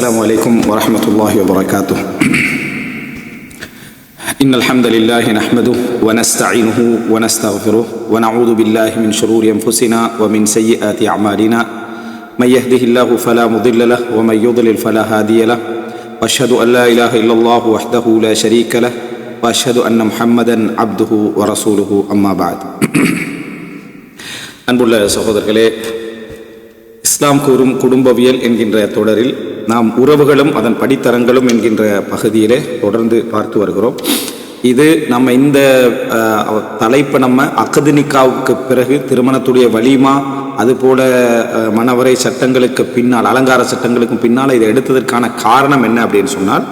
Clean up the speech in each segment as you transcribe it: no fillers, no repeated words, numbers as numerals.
السلام عليكم ورحمة الله وبركاته. إن الحمد لله نحمده ونستعينه ونستغفره ونعوذ بالله من شرور أنفسنا ومن سيئات أعمالنا من يهده الله فلا مضل له ومن يضلل فلا هادي له وأشهد أن لا إله إلا الله وحده لا شريك له وأشهد أن محمدا عبده ورسوله أما بعد. அன்புள்ள சகோதரர்களே, இஸ்லாம் கூறும் குடும்பவியல் என்கின்ற தொடரில் நாம் உறவுகளும் அதன் படித்தரங்களும் என்கின்ற பகுதியிலே தொடர்ந்து பார்த்து வருகிறோம். இது நம்ம இந்த தலைப்பை நம்ம அக்து நிக்காவுக்கு பிறகு திருமணத்துடைய வலிமா, அதுபோல மணவரை சட்டங்களுக்கு பின்னால், அலங்கார சட்டங்களுக்கு பின்னால் இதை எடுத்ததற்கான காரணம் என்ன அப்படின்னு சொன்னால்,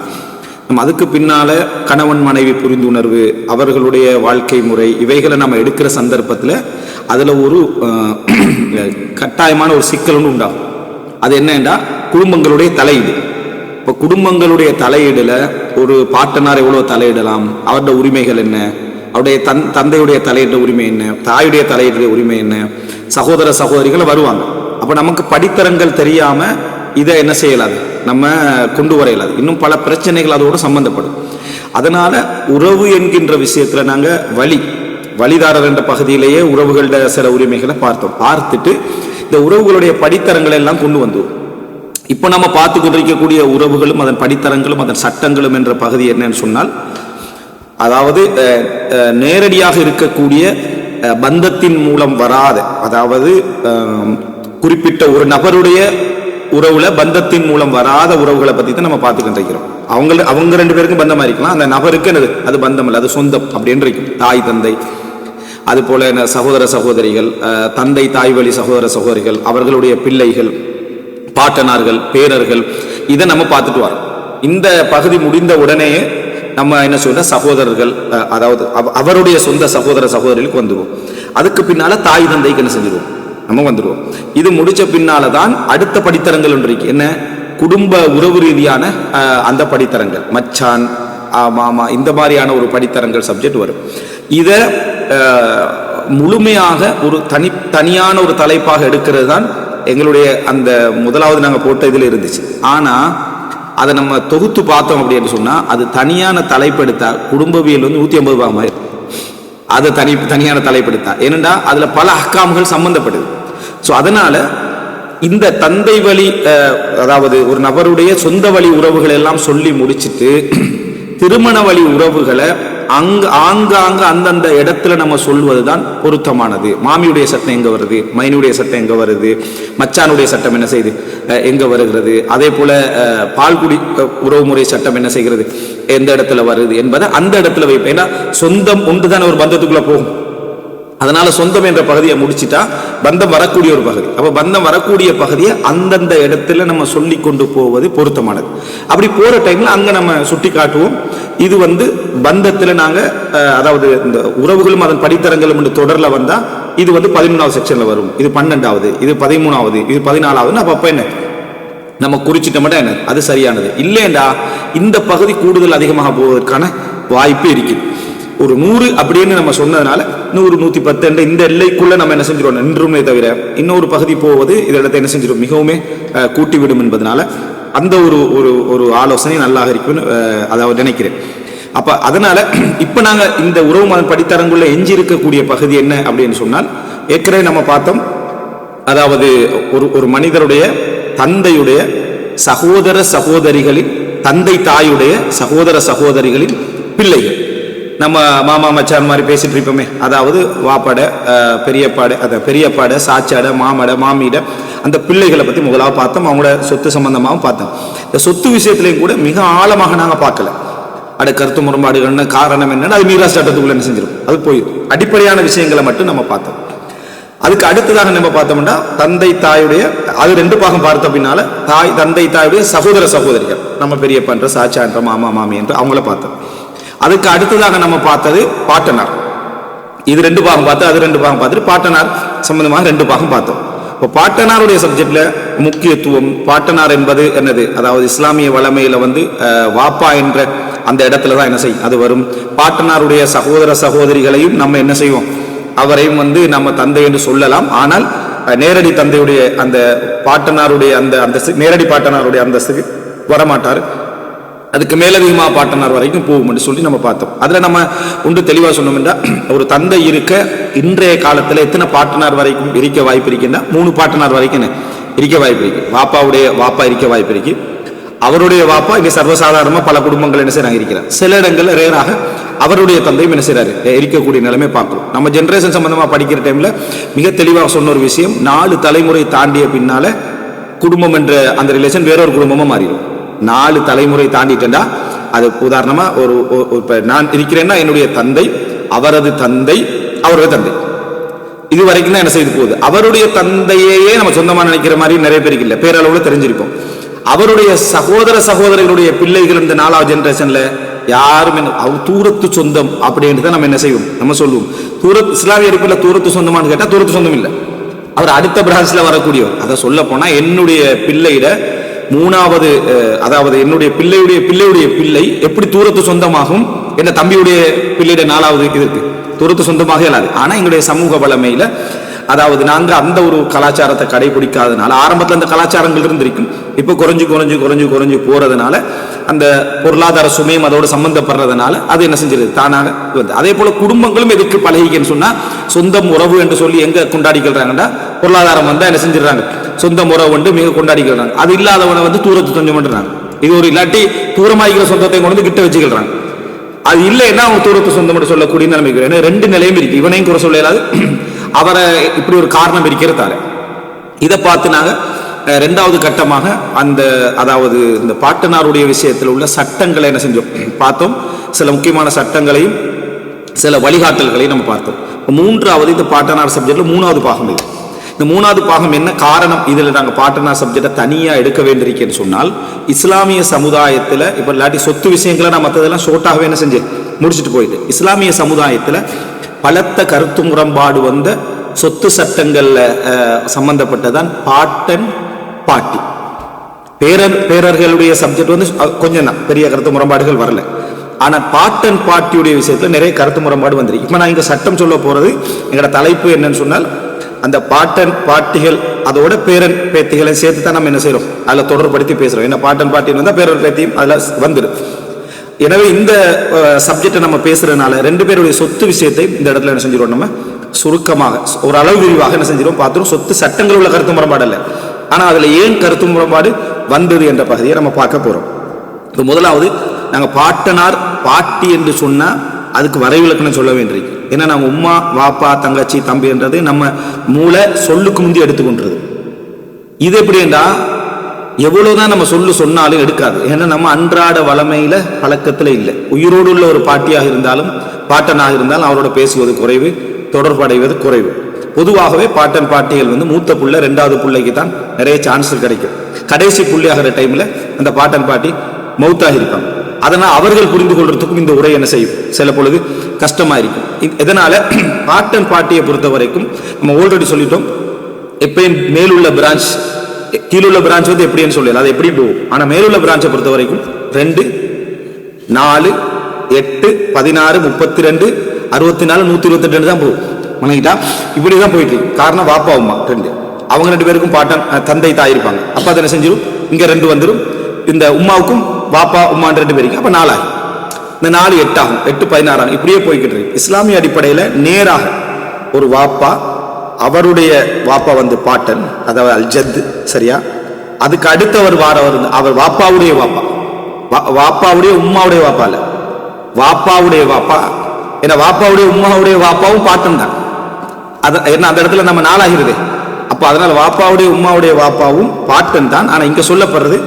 நம்ம அதுக்கு பின்னால் கணவன் மனைவி புரிந்துணர்வு, அவர்களுடைய வாழ்க்கை முறை, இவைகளை நம்ம எடுக்கிற சந்தர்ப்பத்தில் அதில் ஒரு கட்டாயமான ஒரு சிக்கல் ஒன்று உண்டாகும். அது என்னன்னா குடும்பங்களுடைய தலையீடு. இப்போ குடும்பங்களுடைய தலையீடில் ஒரு பாட்டனார் எவ்வளோ தலையிடலாம், அவருடைய உரிமைகள் என்ன, அவருடைய தந்தையுடைய தலையிட உரிமை என்ன, தாயுடைய தலையிட உரிமை என்ன, சகோதர சகோதரிகள் வருவாங்க. அப்போ நமக்கு படித்தரங்கள் தெரியாமல் இதை என்ன செய்யலாது, நம்ம கொண்டு வரையலாது. இன்னும் பல பிரச்சனைகள் அதோடு சம்பந்தப்படும். அதனால் உறவு என்கின்ற விஷயத்தில் நாங்கள் வழிதாரர் என்ற பகுதியிலேயே உறவுகளோட சில உரிமைகளை பார்த்துட்டு இந்த உறவுகளுடைய படித்தரங்களை எல்லாம் கொண்டு வந்தோம். இப்போ நம்ம பார்த்து கொண்டிருக்கக்கூடிய உறவுகளும் அதன் படித்தரங்களும் அதன் சட்டங்களும் என்ற பகுதி என்னன்னு சொன்னால், அதாவது நேரடியாக இருக்கக்கூடிய பந்தத்தின் மூலம் வராத, அதாவது குறிப்பிட்ட ஒரு நபருடைய உறவுல பந்தத்தின் மூலம் வராத உறவுகளை பற்றி தான் நம்ம பார்த்துக்கிட்டு இருக்கிறோம். அவங்க ரெண்டு பேருக்கும் பந்தமாக இருக்கலாம், அந்த நபருக்கு என்னது அது பந்தம் இல்லை, அது சொந்தம் அப்படின்னு இருக்கும். தாய் தந்தை, அது போல சகோதர சகோதரிகள், தந்தை தாய் வழி சகோதர சகோதரிகள், அவர்களுடைய பிள்ளைகள், பாட்டனார்கள், பேரர்கள், இதை நம்ம பார்த்துட்டு வரோம். இந்த பகுதி முடிந்த உடனே நம்ம என்ன சொல்ற சகோதரர்கள், அதாவது அவருடைய சொந்த சகோதர சகோதரிகளுக்கு வந்துடுவோம். அதுக்கு பின்னால தாய் தந்தைக்கு என்ன செஞ்சிருவோம், நம்ம வந்துடுவோம். இது முடிச்ச பின்னால தான் அடுத்த படித்தரங்கள் ஒன்று இருக்கு. என்ன, குடும்ப உறவு ரீதியான அந்த படித்தரங்கள், மச்சான் மாமா, இந்த மாதிரியான ஒரு படித்தரங்கள் சப்ஜெக்ட் வரும். இதை முழுமையாக ஒரு தனியான ஒரு தலைப்பாக எடுக்கிறது தான் எங்களுடைய அந்த முதலாவது நாங்கள் போட்ட இதில் இருந்துச்சு. ஆனால் அதை நம்ம தொகுத்து பார்த்தோம் அப்படின்னு சொன்னால், அது தனியான தலைப்பெடுத்தா குடும்பவியல் 150 பாகமாக அதை தனியான தலைப்பெடுத்தா. ஏனென்றா அதில் பல அஹ்காம்கள் சம்பந்தப்படுது. ஸோ அதனால இந்த தந்தை வழி, அதாவது ஒரு நபருடைய சொந்த வழி உறவுகளை எல்லாம் சொல்லி முடிச்சுட்டு திருமண வழி உறவுகளை ஆங்காங்க அந்தந்த இடத்துல நம்ம சொல்வது தான் பொருத்தமானது. மாமியுடைய சட்டம் எங்க வருது, மைனுடைய சட்டம் எங்க வருது, மச்சானுடைய சட்டம் என்ன செய்யுது எங்க வருகிறது, அதே போல பால்குடி உறவுமுறை சட்டம் என்ன செய்கிறது எந்த இடத்துல வருது என்பதை அந்த இடத்துல வைப்பேன். ஏன்னா சொந்தம் ஒன்று தானே ஒரு பந்தத்துக்குள்ள போகும். அதனால சொந்தம் என்ற பகுதியை முடிச்சுட்டா பந்தம் வரக்கூடிய ஒரு பகுதி. அப்போ பந்தம் வரக்கூடிய பகுதியை அந்தந்த இடத்துல நம்ம சொல்லி கொண்டு போவது பொருத்தமானது. அப்படி போற டைம்ல அங்க நம்ம சுட்டி காட்டுவோம். இது பந்தத்தில் நாங்கள், அதாவது இந்த உறவுகளும் அதன் படித்தரங்களும் என்று தொடர்ல வந்தா இது 13வது செக்ஷன்ல வரும், இது 12வது, இது 13வது, இது 14வது. அப்ப என்ன நம்ம குறிச்சிட்ட மட்டும் என்ன அது சரியானது இல்லைண்டா இந்த பகுதி கூடுதல் அதிகமாக போவதற்கான வாய்ப்பு இருக்குது. ஒரு 100 அப்படின்னு நம்ம சொன்னதுனால 100, 110 இந்த எல்லைக்குள்ள நம்ம என்ன செஞ்சிருவோம் நின்றுமே தவிர இன்னொரு பகுதி போவது இதெல்லாம் என்ன செஞ்சிடும் மிகவுமே கூட்டிவிடும் என்பதனால அந்த ஒரு ஆலோசனை நல்லாக இருக்குன்னு அதாவது நினைக்கிறேன். அப்ப அதனால இப்ப நாங்க இந்த உறவு மதம் படித்தரங்குள்ள எஞ்சி இருக்கக்கூடிய பகுதி என்ன அப்படின்னு சொன்னால், ஏற்கனவே நம்ம பார்த்தோம், அதாவது ஒரு மனிதருடைய தந்தையுடைய சகோதர சகோதரிகளின், தந்தை தாயுடைய சகோதர சகோதரிகளின் பிள்ளைகள். நம்ம மாமா மச்சான் மாதிரி பேசிட்டு இருப்போமே, அதாவது வாப்பாட பெரியப்பாட, பெரியப்பாட சாச்சாட மாமாட மாமியிட அந்த பிள்ளைகளை பற்றி முதலாக பார்த்தோம். அவங்களோட சொத்து சம்பந்தமாகவும் பார்த்தோம். இந்த சொத்து விஷயத்திலையும் கூட மிக ஆழமாக நாங்கள் பார்க்கல. கருத்து முரண்பாடுகள்னு காரணம் என்னன்னு அது மீராஸ் சட்டத்துக்குள்ள என்ன செஞ்சிடும், அது போயிடும். அடிப்படையான விஷயங்களை மட்டும் நம்ம பார்த்தோம். அதுக்கு அடுத்ததாக நம்ம பார்த்தோம்னா தந்தை தாயுடைய, அது 2 பாகம் பார்த்த பின்னால தந்தை தாயுடைய சகோதர சகோதரிகள், நம்ம பெரியப்பன்ற சாச்சான்ற மாமா மாமி என்று அவங்கள பார்த்தோம். அதுக்கு அடுத்ததாக நம்ம பார்த்தது பாட்டனார். இது 2 பாகம் பார்த்து, அது 2 பாகம் பார்த்துட்டு பாட்டனார் சம்பந்தமாக 2 பாகம் பார்த்தோம். இப்போ பாட்டனாருடைய சப்ஜெக்ட்ல முக்கியத்துவம், பாட்டனார் என்பது என்னது, அதாவது இஸ்லாமிய வளமையில வாப்பா என்ற அந்த இடத்துல தான் என்ன செய்யும் அது வரும். பாட்டனாருடைய சகோதர சகோதரிகளையும் நம்ம என்ன செய்வோம், அவரையும் நம்ம தந்தை என்று சொல்லலாம். ஆனால் நேரடி தந்தையுடைய அந்த பாட்டனாருடைய அந்த நேரடி பாட்டனாருடைய அந்தஸ்துக்கு வரமாட்டார். அதுக்கு மேலதிகமா பாட்டனார் வரைக்கும் போகும்னு சொல்லி நம்ம பார்த்தோம். அதுல நம்ம ஒன்று தெளிவாக சொன்னோம் என்றால், ஒரு தந்தை இருக்க இன்றைய காலத்தில் எத்தனை பாட்டனார் வரைக்கும் இருக்க வாய்ப்பு இருக்குன்னா 3 பாட்டனார் வரைக்கும் இருக்க வாய்ப்பு இருக்கு. வாப்பா இருக்க வாய்ப்பு இருக்கு. அவருடைய வாப்பா இங்கே சர்வசாதாரணமாக பல குடும்பங்கள் என்ன செய்யறாங்க இருக்கிறார். சில இடங்கள்ல ரேராக அவருடைய தந்தையும் என்ன செய்யறாரு இருக்கக்கூடிய நிலைமை பார்க்கிறோம். நம்ம ஜென்ரேஷன் சம்பந்தமா படிக்கிற டைம்ல மிக தெளிவாக சொன்ன ஒரு விஷயம், 4 தலைமுறை தாண்டிய பின்னால குடும்பம் என்ற அந்த ரிலேஷன் வேறொரு குடும்பமா மாறிடும். 4 தலைமுறை தாண்டிட்டா, அது உதாரணமா இப்ப நான் இருக்கிறேன்னா என்னுடைய தந்தை, அவரது தந்தை, அவருடைய தந்தை, இது வரைக்கும் தான் என்ன செய்து போகுது. அவருடைய தந்தையே நம்ம சொந்தமா நினைக்கிற மாதிரி நிறைய பேருக்கு இல்லை, பேரளவுல தெரிஞ்சிருப்போம். அவருடைய சகோதரர்களுடைய பிள்ளைகள் இந்த 4வது ஜெனரேஷன்ல யாரும் தூரத்து சொந்தம் அப்படின்னு தான் நம்ம என்ன செய்வோம், நம்ம சொல்லுவோம். இஸ்லாமிய அடிப்படையில் தூரத்து சொந்தமானு கேட்டா தூரத்து சொந்தம் இல்லை, அவர் அடுத்த பிரான்ச்ல வரக்கூடியவர். அதை சொல்ல போனா என்னுடைய பிள்ளையிட 3வது, அதாவது என்னுடைய பிள்ளையுடைய பிள்ளை எப்படி தூரத்து சொந்தமாகும், என்ன தம்பியுடைய பிள்ளையுடைய 4வது இதற்கு தூரத்து சொந்தமாக இல்லாது. ஆனா எங்களுடைய சமூக வளமையில, அதாவது நாங்க அந்த ஒரு கலாச்சாரத்தை கடைபிடிக்காதனால, ஆரம்பத்தில் அந்த கலாச்சாரங்கள் இருந்திருக்கும், இப்போ குறைஞ்சு போறதுனால, அந்த பொருளாதார சுமையும் அதோடு சம்பந்தப்படுறதுனால அது என்ன செஞ்சிருது தானாக வந்து. அதே போல குடும்பங்களும் எதுக்கு பழகிக்கன்னு சொன்னா, சொந்தம் உறவு என்று சொல்லி எங்க கொண்டாடிக்கிறாங்கன்னா, பொருளாதாரம் வந்தா என்ன செஞ்சிடறாங்க, சொந்தம் உறவு வந்து மிக கொண்டாடிக்கிறாங்க. அது இல்லாதவனை வந்து தூரத்து கொஞ்சம் பண்றாங்க. இது ஒரு இல்லாட்டி தூரமாகிற சொந்தத்தை கொண்டு வந்து கிட்ட வச்சுக்கிறாங்க. அது இல்லைன்னா அவங்க தூரத்து சொந்தம் சொல்லக்கூடிய நிலைமை. 2 நிலையும் இருக்கு. இவனையும் குறை சொல்ல இயலாது, அவரை இப்படி ஒரு காரணம் இருக்கிறதால. இதை பார்த்து நாங்க 2வது கட்டமாக அதாவது இந்த பாட்டனாருடைய விஷயத்தில் உள்ள சட்டங்களை என்ன செஞ்சோம் பார்த்தோம். சில முக்கியமான சட்டங்களையும் சில வழிகாட்டல்களையும் நம்ம பார்த்தோம். 3வது இந்த பாட்டனார் சப்ஜெக்ட்ல 3வது பாகம் இது. இந்த 3வது பாகம் என்ன காரணம், இதில் நாங்கள் பாட்டனார் சப்ஜெக்டை தனியாக எடுக்க வேண்டியிருக்கேன்னு சொன்னால், இஸ்லாமிய சமுதாயத்தில் இப்போ இல்லாட்டி சொத்து விஷயங்களை நான் மற்றதெல்லாம் ஷோர்ட்டாகவே என்ன செஞ்சு முடிச்சுட்டு போயிட்டு, இஸ்லாமிய சமுதாயத்தில் பலத்த கருத்து முரண்பாடு வந்த சொத்து சட்டங்கள்ல சம்பந்தப்பட்டதான் பாட்டன் பாட்டி. பேரர்களுடைய சப்ஜெக்ட் வந்து கொஞ்சம் தான், பெரிய கருத்து முரண்பாடுகள் வரல. ஆனா பாட்டன் பாட்டியுடைய விஷயத்துல நிறைய கருத்து முரண்பாடு வந்துருக்கு. இப்ப நான் இங்க சட்டம் சொல்ல போறது, எங்களோட தலைப்பு என்னன்னு சொன்னால், அந்த பாட்டன் பாட்டிகள் அதோட பேரன் பேத்திகளை சேர்த்து தான் நம்ம என்ன செய்யறோம், அதில் தொடர்படுத்தி பேசுறோம். என்ன பாட்டன் பாட்டின்னு வந்தா பேரன் பேத்தியும் அதுல வந்துடும். எனவே இந்த சப்ஜெக்டை நம்ம பேசுறதுனால 2 பேருடைய சொத்து விஷயத்தை இந்த இடத்துல என்ன செஞ்சிடும், நம்ம சுருக்கமாக ஒரு அளவு விரிவாக என்ன செஞ்சிடும் பார்த்துரும். சொத்து சட்டங்கள் உள்ள கருத்து முரண்பாடு அல்ல, ஆனா அதுல ஏன் கருத்து முரண்பாடு வந்தது என்ற பகுதியை நம்ம பார்க்க போறோம். இப்போ முதலாவது, நாங்க பாட்டனார் பாட்டி என்று சொன்னா அதுக்கு வரைவிலக்கணம் சொல்ல வேண்டியிருக்கு. ஏன்னா நம்ம உம்மா வாப்பா தங்கச்சி தம்பி என்றது நம்ம மூளை சொல்லுக்கு முந்தி எடுத்துக்கொண்டது. இது எப்படி என்றா எவ்வளவுதான் நம்ம சொன்னாலும் எடுக்காது. ஏன்னா நம்ம அன்றாட வளமையில பழக்கத்துல இல்லை. உயிரோடு உள்ள ஒரு பாட்டியாக இருந்தாலும் பாட்டனாக இருந்தாலும் அவரோட பேசுவது குறைவு, தொடர்படைவது குறைவு. பொதுவாகவே பாட்டன் பாட்டிகள் வந்து மூத்த புள்ள 2வது பிள்ளைக்கு தான் நிறைய சான்ஸ் கிடைக்கும். கடைசி புள்ளியாகிற டைம்ல அந்த பாட்டன் பாட்டி மௌத்தாக இருப்பாங்க. அதனால் அவர்கள் புரிந்து கொள்றதுக்கும் இந்த உரை என்ன செய்யும், சில பொழுது கஷ்டமா இருக்கும். இதனால பாட்டன் பாட்டியை பொறுத்த வரைக்கும் நம்ம ஆல்ரெடி சொல்லிட்டோம், எப்பயும் மேலுள்ள பிரான்ச் கீழுள்ள பிரான்ச் வந்து எப்படின்னு சொல்லல, அது எப்படி போகும். ஆனா மேலுள்ள பிரான்ச்சை பொறுத்த வரைக்கும் 2, 4, 8, 16, 32, 64, 128 தான் போகும். மனைவிட்டா இப்படிதான் போயிட்டு இருக்கு. காரணம் வாப்பா உமா 2, அவங்க 2 பேருக்கும் பாட்டன் தந்தை தாய் இருப்பாங்க. அப்ப அதை என்ன செஞ்சிடும், இங்க 2 வந்துடும். இந்த உமாவுக்கும் வாப்பா உமா 2 பேருக்கு அப்ப 4 ஆகும். இந்த 4 8 ஆகும், 8 16 ஆகும். இப்படியே போய்கிட்டு இருக்கு. இஸ்லாமிய அடிப்படையில நேராக ஒரு வாப்பா, அவருடைய வாப்பா வந்து பாட்டன், அதாவது அல் ஜத், சரியா? அதுக்கு அடுத்தவர் வாரவர் அவர் வாப்பாவுடைய வாப்பா, வாப்பாவுடைய உம்மாவுடைய வாப்பா இல்ல, வாப்பாவுடைய வாப்பா. ஏன்னா வாப்பாவுடைய உம்மாவுடைய வாப்பாவும் பாட்டன் தான். என்ன அந்த இடத்துல நம்ம 4 ஆகிறது. அப்ப அதனால வாப்பாவுடைய உம்மாவுடைய வாப்பாவும் பாட்டன் தான். ஆனா இங்க சொல்லப்படுறது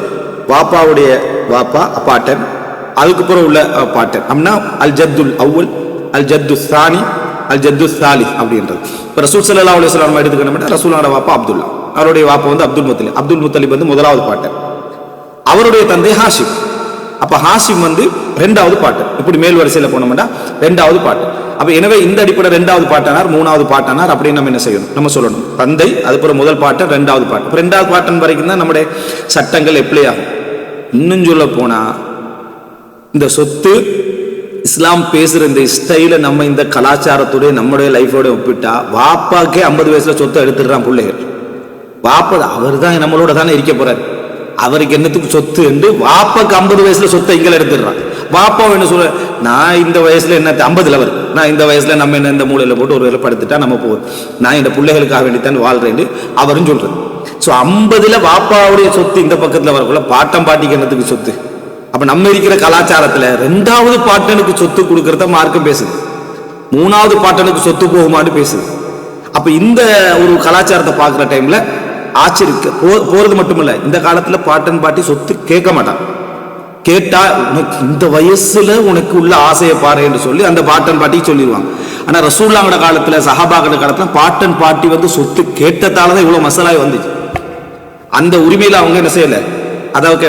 வாப்பாவுடைய வாப்பா பாட்டன், அதுக்கப்புறம் உள்ள பாட்டன் அப்படின்னா அல் ஜத்துல் அவ்வல், அல் ஜத்து சானி, அல் ஜத்து சாலி அப்படின்றது. இப்போ ரசூல் ஸல்லல்லாஹு அலைஹி வஸல்லம் எடுத்துக்கணும்னா ரசூலோட வாப்பா அப்துல்லா, அவருடைய வாப்பா வந்து அப்துல் முத்தலிப் வந்து 1வது பாட்டன், அவருடைய தந்தை ஹாஷிம். அப்ப ஹாஷிம் வந்து 2வது பாட்டன். இப்படி மேல் வரிசையில் போனோம்னா 2வது பாட்டன். அப்ப எனவே இந்த அடிப்படை 2வது பாட்டனார் 3வது பாட்டனார் அப்படின்னு நம்ம என்ன செய்யணும், நம்ம சொல்லணும். தந்தை, அதுக்கப்புறம் முதல் பாட்டன், 2வது பாட்டன். 2வது பாட்டன் வரைக்கும் தான் நம்முடைய சட்டங்கள் எப்படி ஆகும். இன்னும் சொல்ல போனா இந்த சொத்து இஸ்லாம் பேசுற இந்த ஸ்டைல நம்ம இந்த கலாச்சாரத்தோட நம்முடைய லைஃபோட ஒப்பிட்டா, வாப்பாக்கே 50 வயசுல சொத்தை எடுத்துடுறான் பிள்ளைகள். வாப்பா அவர் தான் நம்மளோட தானே இருக்க போறாரு, அவருக்கு என்னத்துக்கு சொத்து என்று வாப்பாக்கு 50 வயசுல சொத்தை இங்கே எடுத்துடுறான். வாப்பா என்ன சொல்ற, நான் இந்த வயசுல என்ன 50 அவர், நான் இந்த வயசுல நம்ம என்ன இந்த மூலையில போட்டு ஒரு வேலை படுத்துட்டா நம்ம போவோம், நான் இந்த பிள்ளைகளுக்காக வேண்டித்தான் வாழ்றேன்னு அவரும் சொல்றது. ஸோ 50ல் வாப்பாவுடைய சொத்து இந்த பக்கத்தில் வரக்குள்ள பாட்டம் பாட்டிக்கு என்னத்துக்கு சொத்து? அப்ப நம்ம இருக்கிற கலாச்சாரத்துல 2வது பாட்டனுக்கு சொத்து கொடுக்கறத மார்க்கம் பேசுது, 3வது பாட்டனுக்கு சொத்து போகுமான்னு பேசுது. அப்ப இந்த ஒரு கலாச்சாரத்தை பார்க்குற டைம்ல ஆச்சரிக்க போறது மட்டுமில்ல, இந்த காலத்துல பாட்டன் பாட்டி சொத்து கேட்க மாட்டான். கேட்டா உனக்கு இந்த வயசுல உனக்கு உள்ள ஆசையை பாரு என்று சொல்லி அந்த பாட்டன் பாட்டி சொல்லிடுவாங்க. ஆனா ரசூலுல்லாஹ்வோட காலத்துல, சஹாபாக்களோட காலத்துல பாட்டன் பாட்டி வந்து சொத்து கேட்டதாலதான் இவ்வளவு மசாலாய் வந்துச்சு. அந்த உரிமையில அவங்க என்ன செய்யல, அதாவது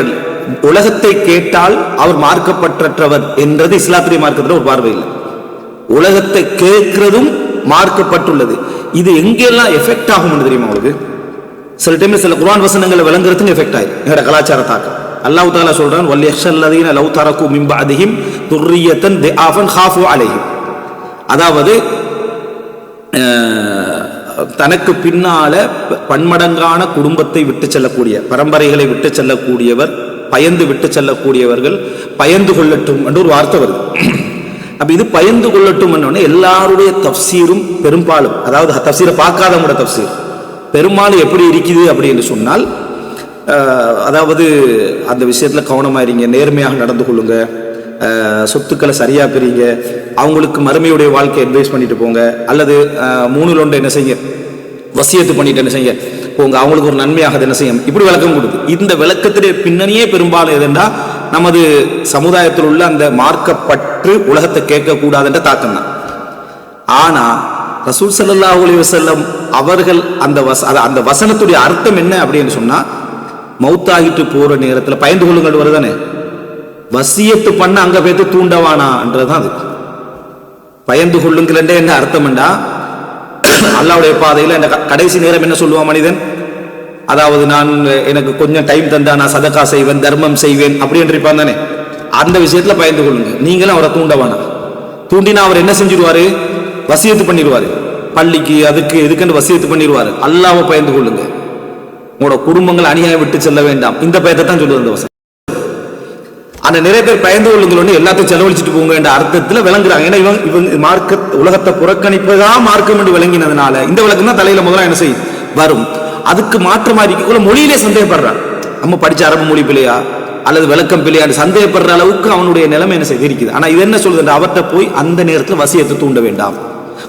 உலகத்தை கேட்டால் அவர் மார்க்கப்பற்றவர் என்றது இஸ்லாத்திரிய மார்க்கத்துல ஒரு பார்வை இல்லை. உலகத்தை கேட்கிறதும் மார்க்கப்பட்டுள்ளது. இது எங்கெல்லாம் எஃபெக்ட் ஆகும் தெரியுமா உங்களுக்கு? சில டைம்ல சில குர்ஆன் வசனங்களை விளங்குறதுக்கு எஃபெக்ட் ஆயிடும் எங்களோட கலாச்சாரத்தாக்க. அல்லாஹ் தஆலா சொல்றான், வல்யஹ்ஷல்லதீன லவ் தரகு மின் பஅதிஹிம் துர்ரியத்தன் திஆஃபன் காஃபு அலைஹிம். அதாவது தனக்கு பின்னால பன்மடங்கான குடும்பத்தை விட்டு செல்லக்கூடிய, பரம்பரைகளை விட்டு செல்லக்கூடியவர், பயந்து விட்டு செல்லக்கூடியவர்கள் பயந்து கொள்ளட்டும் என்று ஒரு வார்த்தை வருது. அப்ப இது பயந்து கொள்ளட்டும் என்ன, எல்லாருடைய தஃப்சீரும் பெரும்பாலும், அதாவது தஃப்சீரை பார்க்காதவங்களோட தஃப்சீர் பெரும்பாலும் எப்படி இருக்குது அப்படின்னு சொன்னால், அதாவது அந்த விஷயத்துல கவனமா இருங்க, நேர்மையாக நடந்து கொள்ளுங்க, சொத்துக்களை சரியா பெறீங்க, அவங்களுக்கு மறுமையுடைய வாழ்க்கை அட்வைஸ் பண்ணிட்டு போங்க, அல்லது 3ல் 1 என்ன செய்ய வசியத்து பண்ணிட்டு என்ன செய்ய போங்க, அவங்களுக்கு ஒரு நன்மையாக என்ன செய்யும், இப்படி விளக்கம் கொடுத்து. இந்த விளக்கத்திலே பின்னணியே பெரும்பாலும் எதுண்டா நமது சமுதாயத்தில் உள்ள அந்த மார்க்கப்பற்று உலகத்தை கேட்கக்கூடாதுன்ற தாக்கம் தான். ஆனா ரசூல் ஸல்லல்லாஹு அலைஹி வஸல்லம் அவர்கள் அந்த வசனத்துடைய அர்த்தம் என்ன அப்படின்னு சொன்னா, மௌத்தாகிட்டு போற நேரத்தில் பயந்து கொள்ளுங்கள் வருதானே, வசியத்து பண்ண அங்க போய்த்து தூண்டவானான்றதுதான் அது. பயந்து கொள்ளுங்கள் என்ன அர்த்தம்டா, அல்லாஹ்வுடைய பாதையில் இந்த கடைசி நேரம் என்ன சொல்லுவான் மனிதன், அதாவது நான் எனக்கு கொஞ்சம் டைம் தந்தா நான் சதகா செய்வேன், தர்மம் செய்வேன் அப்படி என்று இருப்பான் தானே. அந்த விஷயத்துல பயந்து கொள்ளுங்க. நீங்களும் அவரை தூண்டவானா, தூண்டினா அவர் என்ன செஞ்சிருவாரு, வசியத்து பண்ணிடுவாரு, பள்ளிக்கு அதுக்கு எதுக்குன்னு வசியத்து பண்ணிடுவாரு. அல்லாஹ்வை பயந்து கொள்ளுங்க, உங்களோட குடும்பங்கள் அநியாயம் விட்டு செல்ல வேண்டாம், இந்த பயத்தை தான் சொல்லுது அந்த வசனம். ஆனா நிறைய பேர் பயந்து கொள்ளுங்கள் எல்லாத்தையும் செலவழிச்சிட்டு போங்க என்ற அர்த்தத்துல விளங்குறாங்க. ஏன்னா இவங்க மார்க்க உலகத்தை புறக்கணிப்பதான் மார்க்கம் என்று விளங்கினதுனால இந்த விளக்கம் தான் தலையில முதல்ல என்ன செய்யும் வரும். அதுக்கு மாற்றமா இருக்கக்குள்ள மொழியிலே சந்தேகப்படுறான், நம்ம படிச்ச அரபு மொழி பிள்ளையா அல்லது விளக்கம் பிள்ளையான்னு சந்தேகப்படுற அளவுக்கு அவனுடைய நிலைமை என்ன செய்து இருக்குது. ஆனா இது என்ன சொல்லுது, அவர்கிட்ட போய் அந்த நேரத்தில் வசியத்தை தூண்ட வேண்டாம்,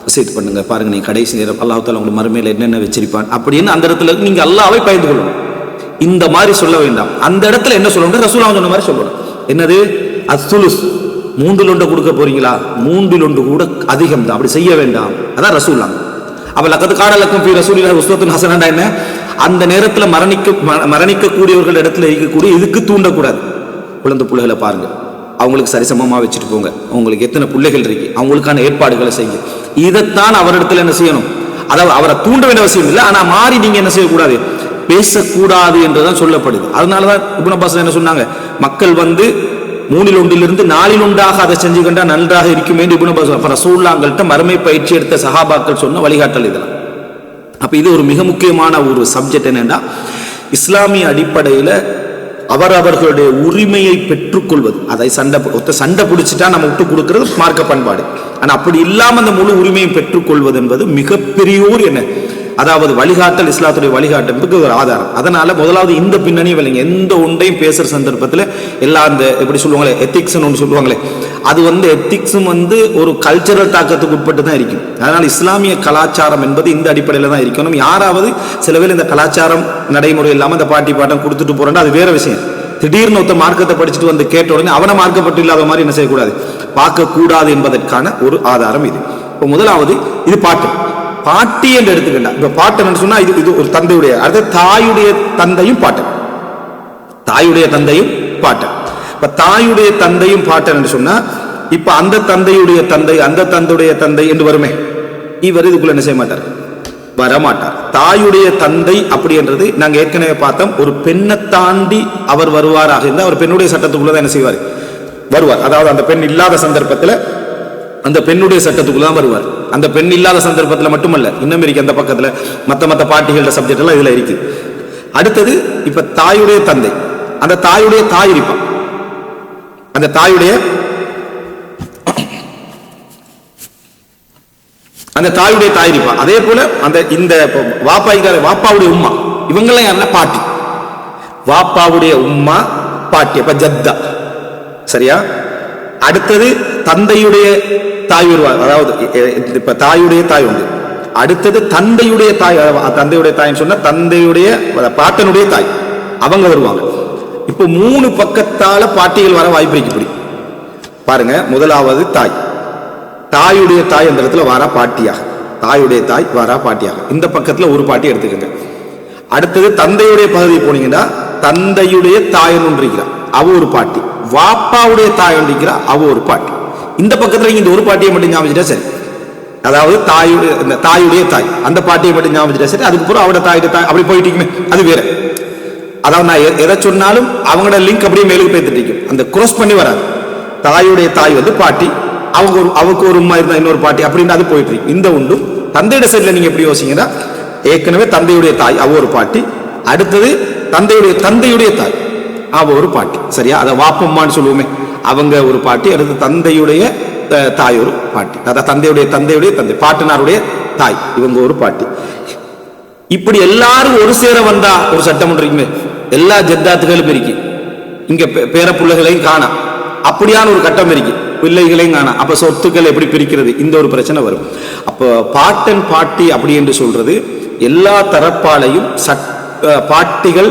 வசியத்து பண்ணுங்க பாருங்க, நீ கடைசி நேரம் அல்லாஹ் தஆலா உங்களுக்கு மறுமையில என்னென்ன வச்சிருப்பான் அப்படின்னு அந்த இடத்துல நீங்க அல்லாஹ்வை பயந்து கொள்ளணும். இந்த மாதிரி சொல்ல வேண்டாம். அந்த இடத்துல என்ன சொல்லணும், ரசூலுல்லாஹ் சொன்ன மாதிரி சொல்லணும். என்னது, அஸ்ஸுலுஸ் 3ல் 1 கொடுக்க போறீங்களா, 3ல் 1 கூட அதிகம் தான், அப்படி செய்ய வேண்டாம். அதான் ரசூலுல்லாஹ். அப்ப லக்கத் கான லக்கும் ஃபீ ரசூலில்லாஹி உஸ்வத்துன் ஹஸனஹா என்ன, அந்த நேரத்தில் மரணிக்கக்கூடியவர்கள் இடத்துல இருக்கக்கூடிய இதுக்கு தூண்டக்கூடாது. குழந்தை பிள்ளைகளை பாருங்க, அவங்களுக்கு சரிசமமாக வச்சுட்டு போங்க, உங்களுக்கு எத்தனை பிள்ளைகள் இருக்கு அவங்களுக்கான ஏற்பாடுகளை செய்யுங்க. இதைத்தான் அவரிடத்துல என்ன செய்யணும், அதாவது அவரை தூண்ட வேண்டிய அவசியம் இல்லை, ஆனா மாறி நீங்க என்ன செய்யக்கூடாது, பேசக்கூடாது என்றுதான் சொல்லப்படுது. அதனாலதான் இப்னு அப்பாஸ் என்ன சொன்னாங்க, மக்கள் வந்து 3ல் 1 4ல் 1 அதை செஞ்சு கண்டா நன்றாக இருக்கும் என்று இப்னு அப்பாஸ் ரசூலுல்லாஹ்கிட்ட மறுமை பயிற்சி எடுத்த சஹாபாக்கள் சொன்ன வழிகாட்டல் இதெல்லாம். அப்ப இது ஒரு மிக முக்கியமான ஒரு சப்ஜெக்ட். என்னன்னா, இஸ்லாமிய அடிப்படையில அவர்களுடைய உரிமையை பெற்றுக்கொள்வது, அதை சண்டை பிடிச்சிட்டா நம்ம விட்டு கொடுக்கிறது மார்க்க பண்பாடு. ஆனா அப்படி இல்லாம அந்த முழு உரிமையை பெற்றுக்கொள்வது என்பது மிகப்பெரியோர் என்ன, அதாவது வழிகாட்டல், இஸ்லாத்துடைய வழிகாட்டலுக்கு ஒரு ஆதாரம். அதனால முதலாவது இந்த பின்னணி விளங்க, எந்த ஒன்றையும் பேசுற சந்தர்ப்பத்தில் எல்லா அந்த எப்படி சொல்லுவாங்களே எத்திக்ஸ் ஒன்று சொல்லுவாங்களே, அது வந்து எத்திக்ஸும் வந்து ஒரு கல்ச்சரல் தாக்கத்துக்கு உட்பட்டு தான் இருக்கும். அதனால இஸ்லாமிய கலாச்சாரம் என்பது இந்த அடிப்படையில் தான் இருக்கணும். யாராவது சில பேர் இந்த கலாச்சாரம் நடைமுறை இல்லாமல் இந்த பாட்டி பாட்டம் கொடுத்துட்டு போறேன்னா அது வேற விஷயம். திடீர்னு ஒருத்த மார்க்கத்தை படிச்சுட்டு வந்து கேட்ட உடனே அவனை மார்க்கப்பட்டு இல்லாத மாதிரி என்ன செய்யக்கூடாது, பார்க்கக்கூடாது என்பதற்கான ஒரு ஆதாரம் இது. இப்போ முதலாவது இது பாட்டு, பாட்டி என்று எடுத்துக்கிட்டா, இப்ப பாட்டன் சொன்னா இது ஒரு தந்தையுடைய, அடுத்த தாயுடைய தந்தையும் பாட்டன், தாயுடைய தந்தையும் பாட்டன். இப்ப தாயுடைய தந்தையும் பாட்டன் என்று சொன்னா, இப்ப அந்த தந்தையுடைய தந்தை அந்த தந்தையுடைய தந்தை என்று வருமே, இவர் இதுக்குள்ள என்ன செய்ய மாட்டார், வரமாட்டார். தாயுடைய தந்தை அப்படி என்றது நாங்க ஏற்கனவே பார்த்தோம், ஒரு பெண்ணை தாண்டி அவர் வருவாராக இருந்தால் அவர் பெண்ணுடைய சட்டத்துக்குள்ளதான் என்ன செய்வார், வருவார். அதாவது அந்த பெண் இல்லாத சந்தர்ப்பத்தில் அந்த பெண்ணுடைய சட்டத்துக்குள்ள தான் வருவார். அந்த பெண் இல்லாத சந்தர்ப்பத்தில் மட்டுமல்ல, இன்னும் இருக்கு அந்த பக்கத்தில் மற்ற பாட்டிகளோட சப்ஜெக்ட் எல்லாம் இதுல இருக்கு. அடுத்தது இப்ப தாயுடைய தந்தை, அந்த தாயுடைய தாய் இருப்பான். அந்த தாயுடைய தாய் இருப்பா. அதே போல அந்த இந்த வாப்பாவுடைய உம்மா இவங்கெல்லாம் யாருன்னா பாட்டி. வாப்பாவுடைய உம்மா பாட்டி, அப்ப ஜத்தா. சரியா? அடுத்தது தந்தையுடைய தாய் வருவார். அதாவது இப்ப தாயுடைய தாய் உண்டு. அடுத்தது தந்தையுடைய தாய். தந்தையுடைய தாய்ன்னு சொன்னா தந்தையுடைய பாட்டனுடைய தாய், அவங்க வருவாங்க. இப்போ 3 பக்கத்தால பாட்டிகள் வர வாய்ப்பு இருக்கு. இப்படி பாருங்க. முதலாவது தாய், தாயுடைய தாய் அந்த இடத்துல வாரா பாட்டியாக, தாயுடைய தாய் வாரா பாட்டியாக. இந்த பக்கத்துல ஒரு பாட்டி எடுத்துக்கங்க. அடுத்தது தந்தையுடைய பகுதி போனீங்கன்னா தந்தையுடைய தாய் ஒன்று இருக்கிறார், அவ ஒரு பாட்டி. வாப்பாவுடைய தாய் ஒன்று இருக்கிறார், அவ ஒரு பாட்டி. இந்த பக்கத்துல இந்த ஒரு பாட்டியை மட்டும் ஞாபகம் சரி. அதாவது தாயுடைய தாய் அந்த பாட்டியை மட்டும் ஞாபகம் சரி. அதுக்கப்புறம் அவட தாயுடைய தாய் அப்படி போயிட்டீங்க, அது வேற. அதாவது நான் எதை சொன்னாலும் அவங்களோட லிங்க் அப்படியே மேலுக்கு போய்த்துட்டு அந்த கிராஸ் பண்ணி வராது. தாயுடைய தாய் வந்து பாட்டி, அவருக்கு ஒரு உம்மா இருந்தா இன்னொரு பாட்டி அப்படின்னு அது போயிட்டு இருக்கு. இந்த உண்டு. தந்தையோட சைட்ல நீங்க எப்படி யோசிங்கன்னா ஏற்கனவே தந்தையுடைய தாய் அவ ஒரு பாட்டி, அடுத்தது தந்தையுடைய தாய் அவ ஒரு பாட்டி. சரியா? அதை வாப்பம்மான்னு சொல்லுவோமே, அவங்க ஒரு பாட்டி. அடுத்து தந்தையுடைய தாய் ஒரு பாட்டி. அதாவது தந்தையுடைய தந்தை பாட்டனாருடைய தாய் இவங்க ஒரு பாட்டி. இப்படி எல்லாரும் ஒரு சேர வந்தா ஒரு சட்டம் ஒன்று இருக்குமே, எல்லா ஜத்தாத்துகளும் இருக்கு. இங்க பேர பிள்ளைகளையும் காணா, அப்படியான ஒரு கட்டம் இருக்கு. பிள்ளைகளையும் காணா, அப்ப சொத்துக்கள் எப்படி பிரிக்கிறது? இந்த ஒரு பிரச்சனை வரும். அப்ப பாட்டன் பாட்டி அப்படி என்று சொல்றது எல்லா தரப்பாலையும் பாட்டிகள்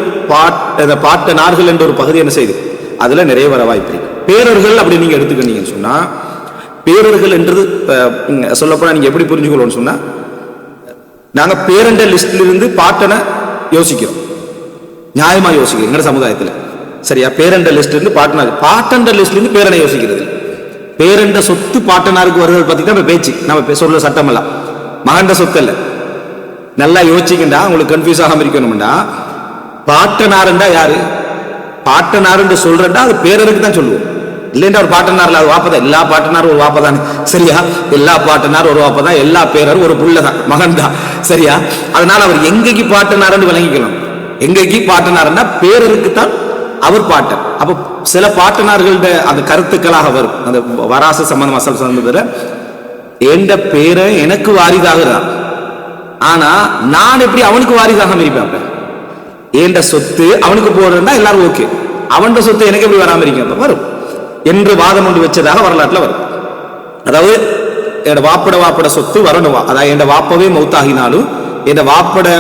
பாட்டனார்கள் என்ற ஒரு பகுதி என்ன செய்யுது, அதுல நிறைய வர வாய்ப்பு இருக்கு. பேரர்கள் அப்படி நீங்க எடுத்துக்கிட்டீங்கன்னு சொன்னா, பேரர்கள் என்றது சொல்லப்போனா நீங்க எப்படி புரிஞ்சுக்கணும்னு சொன்னா, நாங்க பேரண்ட லிஸ்ட்ல இருந்து பாட்டனை யோசிக்கிறோம், நியாயமா யோசிக்கிறோம் எங்க சமுதாயத்துல. சரியா? பேரண்ட லிஸ்ட்ல இருந்து பாட்டண்ட லிஸ்ட்ல இருந்து பேரனை யோசிக்கிறது. பேரண்ட சொத்து பாட்டனாருக்கு வருவது பார்த்தீங்கன்னா பேச்சு நம்ம சொல்ற சட்டம் எல்லாம் மகண்ட சொத்து இல்ல. நல்லா யோசிச்சுக்கிண்டா உங்களுக்கு கன்ஃபியூஸ் ஆகாம இருக்கணும்டா. பாட்டனாருண்டா யாரு? பாட்டனாருன்னு சொல்றா அது பேரருக்கு தான் சொல்லுவோம். இல்லைன்னா ஒரு பாட்டனார்ல அது வாப்பதான். எல்லா பாட்டனாரும் ஒரு வாப்பதான். சரியா? எல்லா பாட்டனாரும் ஒரு வாப்பதான், எல்லா பேரரும் ஒரு புள்ளதான், மகன் தான். சரியா? அதனால அவர் எங்கேக்கு பாட்டனார்னு விளங்கிக்கலாம். எங்கேக்கு பாட்டனார்னா பேரருக்கு தான் அவர் பாட்டன். அப்ப சில பாட்டனார்கள்ட அந்த கருத்துக்களாக வரும். அந்த வராச சம்பந்தம் அசல் சம்பந்தத்துல எந்த பேரை எனக்கு வாரிதாகிறான், ஆனா நான் எப்படி அவனுக்கு வாரிதாக இருப்பேன்? ஏண்ட சொத்து அவனுக்கு போறதுன்னா எல்லாரும் ஓகே, அவன் சொத்து எனக்கு எப்படி வராம இருக்க வரும் என்று வாதம் கொண்டு வச்சதாக வரலாற்றுல வரும். அதாவது என் வாப்பட சொத்து வரணும், அதாவது என் வாப்பவே மௌத்தாகினாலும் என்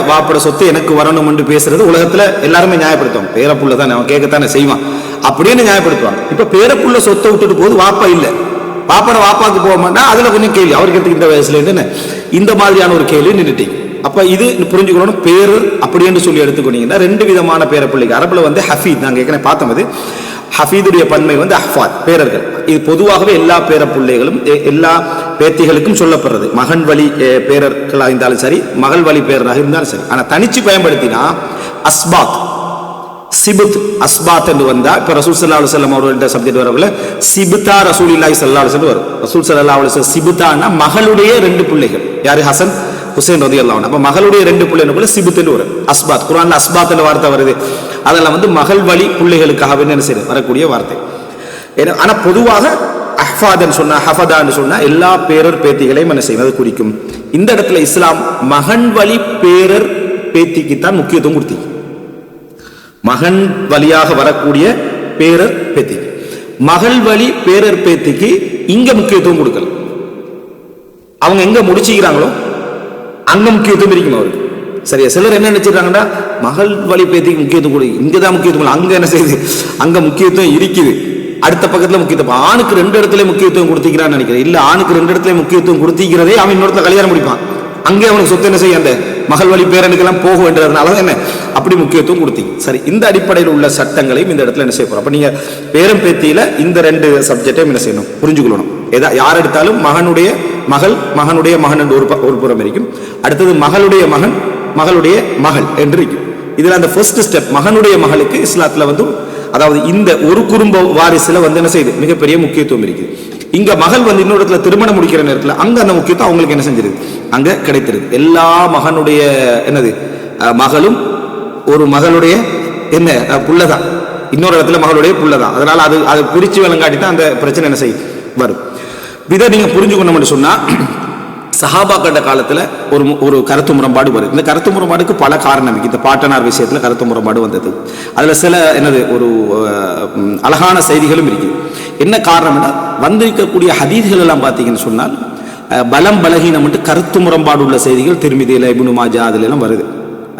வாப்பட சொத்து எனக்கு வரணும் என்று பேசுறது உலகத்துல எல்லாருமே நியாயப்படுத்துவாங்க. பேரப்புள்ள தான் அவன் கேட்கத்தானே செய்வான் அப்படின்னு நியாயப்படுத்துவாங்க. இப்ப பேரப்புள்ள சொத்தை விட்டுட்டு போது வாப்பா இல்ல, வாப்பாக்கு போக மாட்டா, அதுல கொஞ்சம் கேள்வி அவருக்கு இந்த வயசுல இருந்து இந்த மாதிரியான ஒரு கேள்வி நின்றுட்டு. அப்ப இது புரிஞ்சுக்கணும். பேரு அப்படி என்று சொல்லி எடுத்துக்கொண்டீங்கன்னா 2 விதமான பேரப்பிள்ளைக்கு. அரபுல வந்து ஹஃபீத், நாங்க ஏற்கனவே பார்த்தோம். ஹஃபீதுடைய பன்மை வந்து அஹ்ஃபாத், பேரர்கள். இது பொதுவாகவே எல்லா பேரப்பிள்ளைகளும் எல்லா பேத்திகளுக்கும் சொல்லப்படுறது. மகன் வழி பேரர்களாக இருந்தாலும் சரி, மகள் வழி பேரராக இருந்தாலும் சரி. ஆனா தனிச்சு பயன்படுத்தினா அஸ்பாத், சிபுத், அஸ்பாத் என்று வந்தா இப்ப ரசூல் ஸல்லல்லாஹு அலைஹி வஸல்லம் அவர்கள்ட்ட சப்ஜெக்ட் வரக்குள்ள சிபுதா ரசூலுல்லாஹி ஸல்லல்லாஹு அலைஹி வஸல்லம் வரும். ரசூல் ஸல்லல்லாஹு அலைஹி வஸல்லம் சிபுதானா மகளுடைய 2 பிள்ளைகள். யாரு? ஹசன் ஹுசைன் ரலியல்லாஹு அன்ஹு. அப்ப மகளுடைய 2 பிள்ளைகள் சிபுத் என்று வரும். அஸ்பாத், குர்ஆன்ல அஸ்பாத் என்ற வார்த்தை வருது. அதெல்லாம் வந்து மகள் வழி பிள்ளைகளுக்காக என்ன செய்யுது வரக்கூடிய வார்த்தை. ஆனா பொதுவாக அஹ்ஃபாத்னு சொன்னா, ஹஃபதான்னு சொன்னா எல்லா பேரர் பேத்திகளையும் என்ன செய்வது குறிக்கும். இந்த இடத்துல இஸ்லாம் மகன் வழி பேரர் பேத்திக்கு தான் முக்கியத்துவம் கொடுத்தி. மகன் வழியாக வரக்கூடிய பேரர் பேத்திக்கு, மகள் வழி பேரர் பேத்திக்கு இங்க முக்கியத்துவம் கொடுக்கல. அவங்க எங்க முடிச்சுக்கிறாங்களோ அங்க முக்கியத்துவம் இருக்கும் அவருக்கு. சரியா? சிலர் என்ன நினைச்சிருக்காங்கன்னா மகள் வழி பேத்திக்கு முக்கியத்துவம் கொடு, இங்கதான் முக்கியத்துவம், அங்க என்ன செய்யுது, அங்க முக்கியத்துவம் இருக்குது, அடுத்த பக்கத்துல முக்கியத்துவம். ஆணுக்கு 2 இடத்துல முக்கியத்துவம் கொடுத்திக்கிறான்னு நினைக்கிறேன். இல்ல, ஆணுக்கு 2 இடத்துல முக்கியத்துவம் கொடுத்திக்கிறதே அவன் இன்னொருத்த கல்யாணம் முடிப்பான், அங்கே அவனுக்கு சொத்து என்ன செய்ய அந்த மகள் வழி பேரனுக்கெல்லாம் போக வேண்டியதுனால என்ன அப்படி முக்கியத்துவம் கொடுத்தீங்க. சரி, இந்த அடிப்படையில் உள்ள சட்டங்களையும் இந்த இடத்துல என்ன செய்ய போறோம். அப்ப நீங்க பேரம் பேத்தியில இந்த 2 சப்ஜெக்டையும் என்ன செய்யணும், புரிஞ்சுக்கணும். யார் எடுத்தாலும் மகனுடைய மகள், மகனுடைய மகன் என்று ஒரு புறம் இருக்கும். அடுத்தது மகளுடைய மகன், மகளுடைய மகள் என்று இருக்கும். இதுல அந்த ஃபர்ஸ்ட் ஸ்டெப் மகனுடைய மகளுக்கு இஸ்லாத்துல வந்து, அதாவது இந்த ஒரு குடும்ப வாரிசுல வந்து என்ன செய்யுது, மிகப்பெரிய முக்கியத்துவம் இருக்குது. இங்க மகள் வந்து இன்னொரு இடத்துல திருமணம் முடிக்கிற நேரத்தில் அங்க அந்த முக்கியத்துவம் அவங்களுக்கு என்ன செஞ்சிருக்கு, அங்க கிடைத்திருக்கு. எல்லா மகனுடைய என்னது மகளும் ஒரு மகளுடைய என்ன புள்ளதான். இன்னொரு இடத்துல மகளுடைய புள்ள தான். அதனால அது பிரிச்சு விளங்காட்டி தான் அந்த பிரச்சனை என்ன செய்யும் வரும். இதை நீங்க புரிஞ்சுக்கணும்னு சொன்னா, சஹாபாக்கள காலத்துல ஒரு கருத்து முரண்பாடு வருது. இந்த கருத்து முரண்பாடுக்கு பல காரணம். இந்த பாட்டனார் விஷயத்துல கருத்து முரண்பாடு வந்தது. அதுல சில ஒரு அழகான செய்திகளும் இருக்குது. என்ன காரணம்னா, வந்திருக்கக்கூடிய ஹதீஸ்கள் எல்லாம் பார்த்தீங்கன்னு சொன்னால் பலம் பலகீனம் கருத்து முரண்பாடு உள்ள செய்திகள் திர்மிதியில, இப்னு மாஜா அதுல எல்லாம் வருது.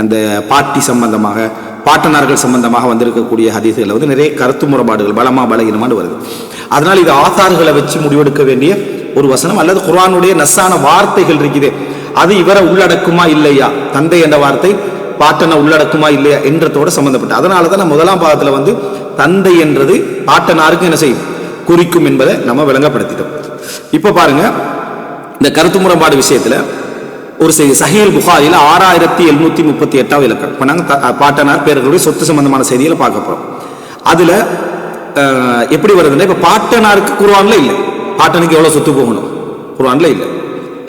அந்த பாட்டி சம்பந்தமாக, பாட்டனார்கள் சம்பந்தமாக வந்திருக்கக்கூடிய ஹதீஸ்கள் நிறைய கருத்து முரண்பாடுகள் பலமா பலகீனமானு வருது. அதனால் இது ஆதார்களை வச்சு முடிவெடுக்க வேண்டிய ஒரு வசனம் அல்லது குர்ஆனுடைய நஸ்ஸான வார்த்தைகள் இருக்குது. அது இவரை உள்ளடக்குமா இல்லையா, தந்தை என்ற வார்த்தை பாட்டனை உள்ளடக்குமா இல்லையா என்றதோட சம்பந்தப்பட்ட. அதனால தான் முதலாம் பாகத்தில் தந்தை என்றது பாட்டனாருக்கு என்ன செய்யும், குறிக்கும் என்பதை நம்ம விளங்கப்படுத்திட்டோம். இப்போ பாருங்க, இந்த கருத்து முரண்பாடு விஷயத்துல ஒரு செய்தி சஹீஹ் புகாரில 6738 இலக்கம். இப்போ நாங்கள் பாட்டனார் பேர்களுடைய சொத்து சம்பந்தமான செய்திகளை பார்க்க போறோம். அதுல எப்படி வருதுன்னா, இப்ப பாட்டனாருக்கு குர்ஆன்ல இல்லை, பாட்டனுக்கு எவ்வளவு சொத்து போகணும் குர்ஆன்ல இல்லை.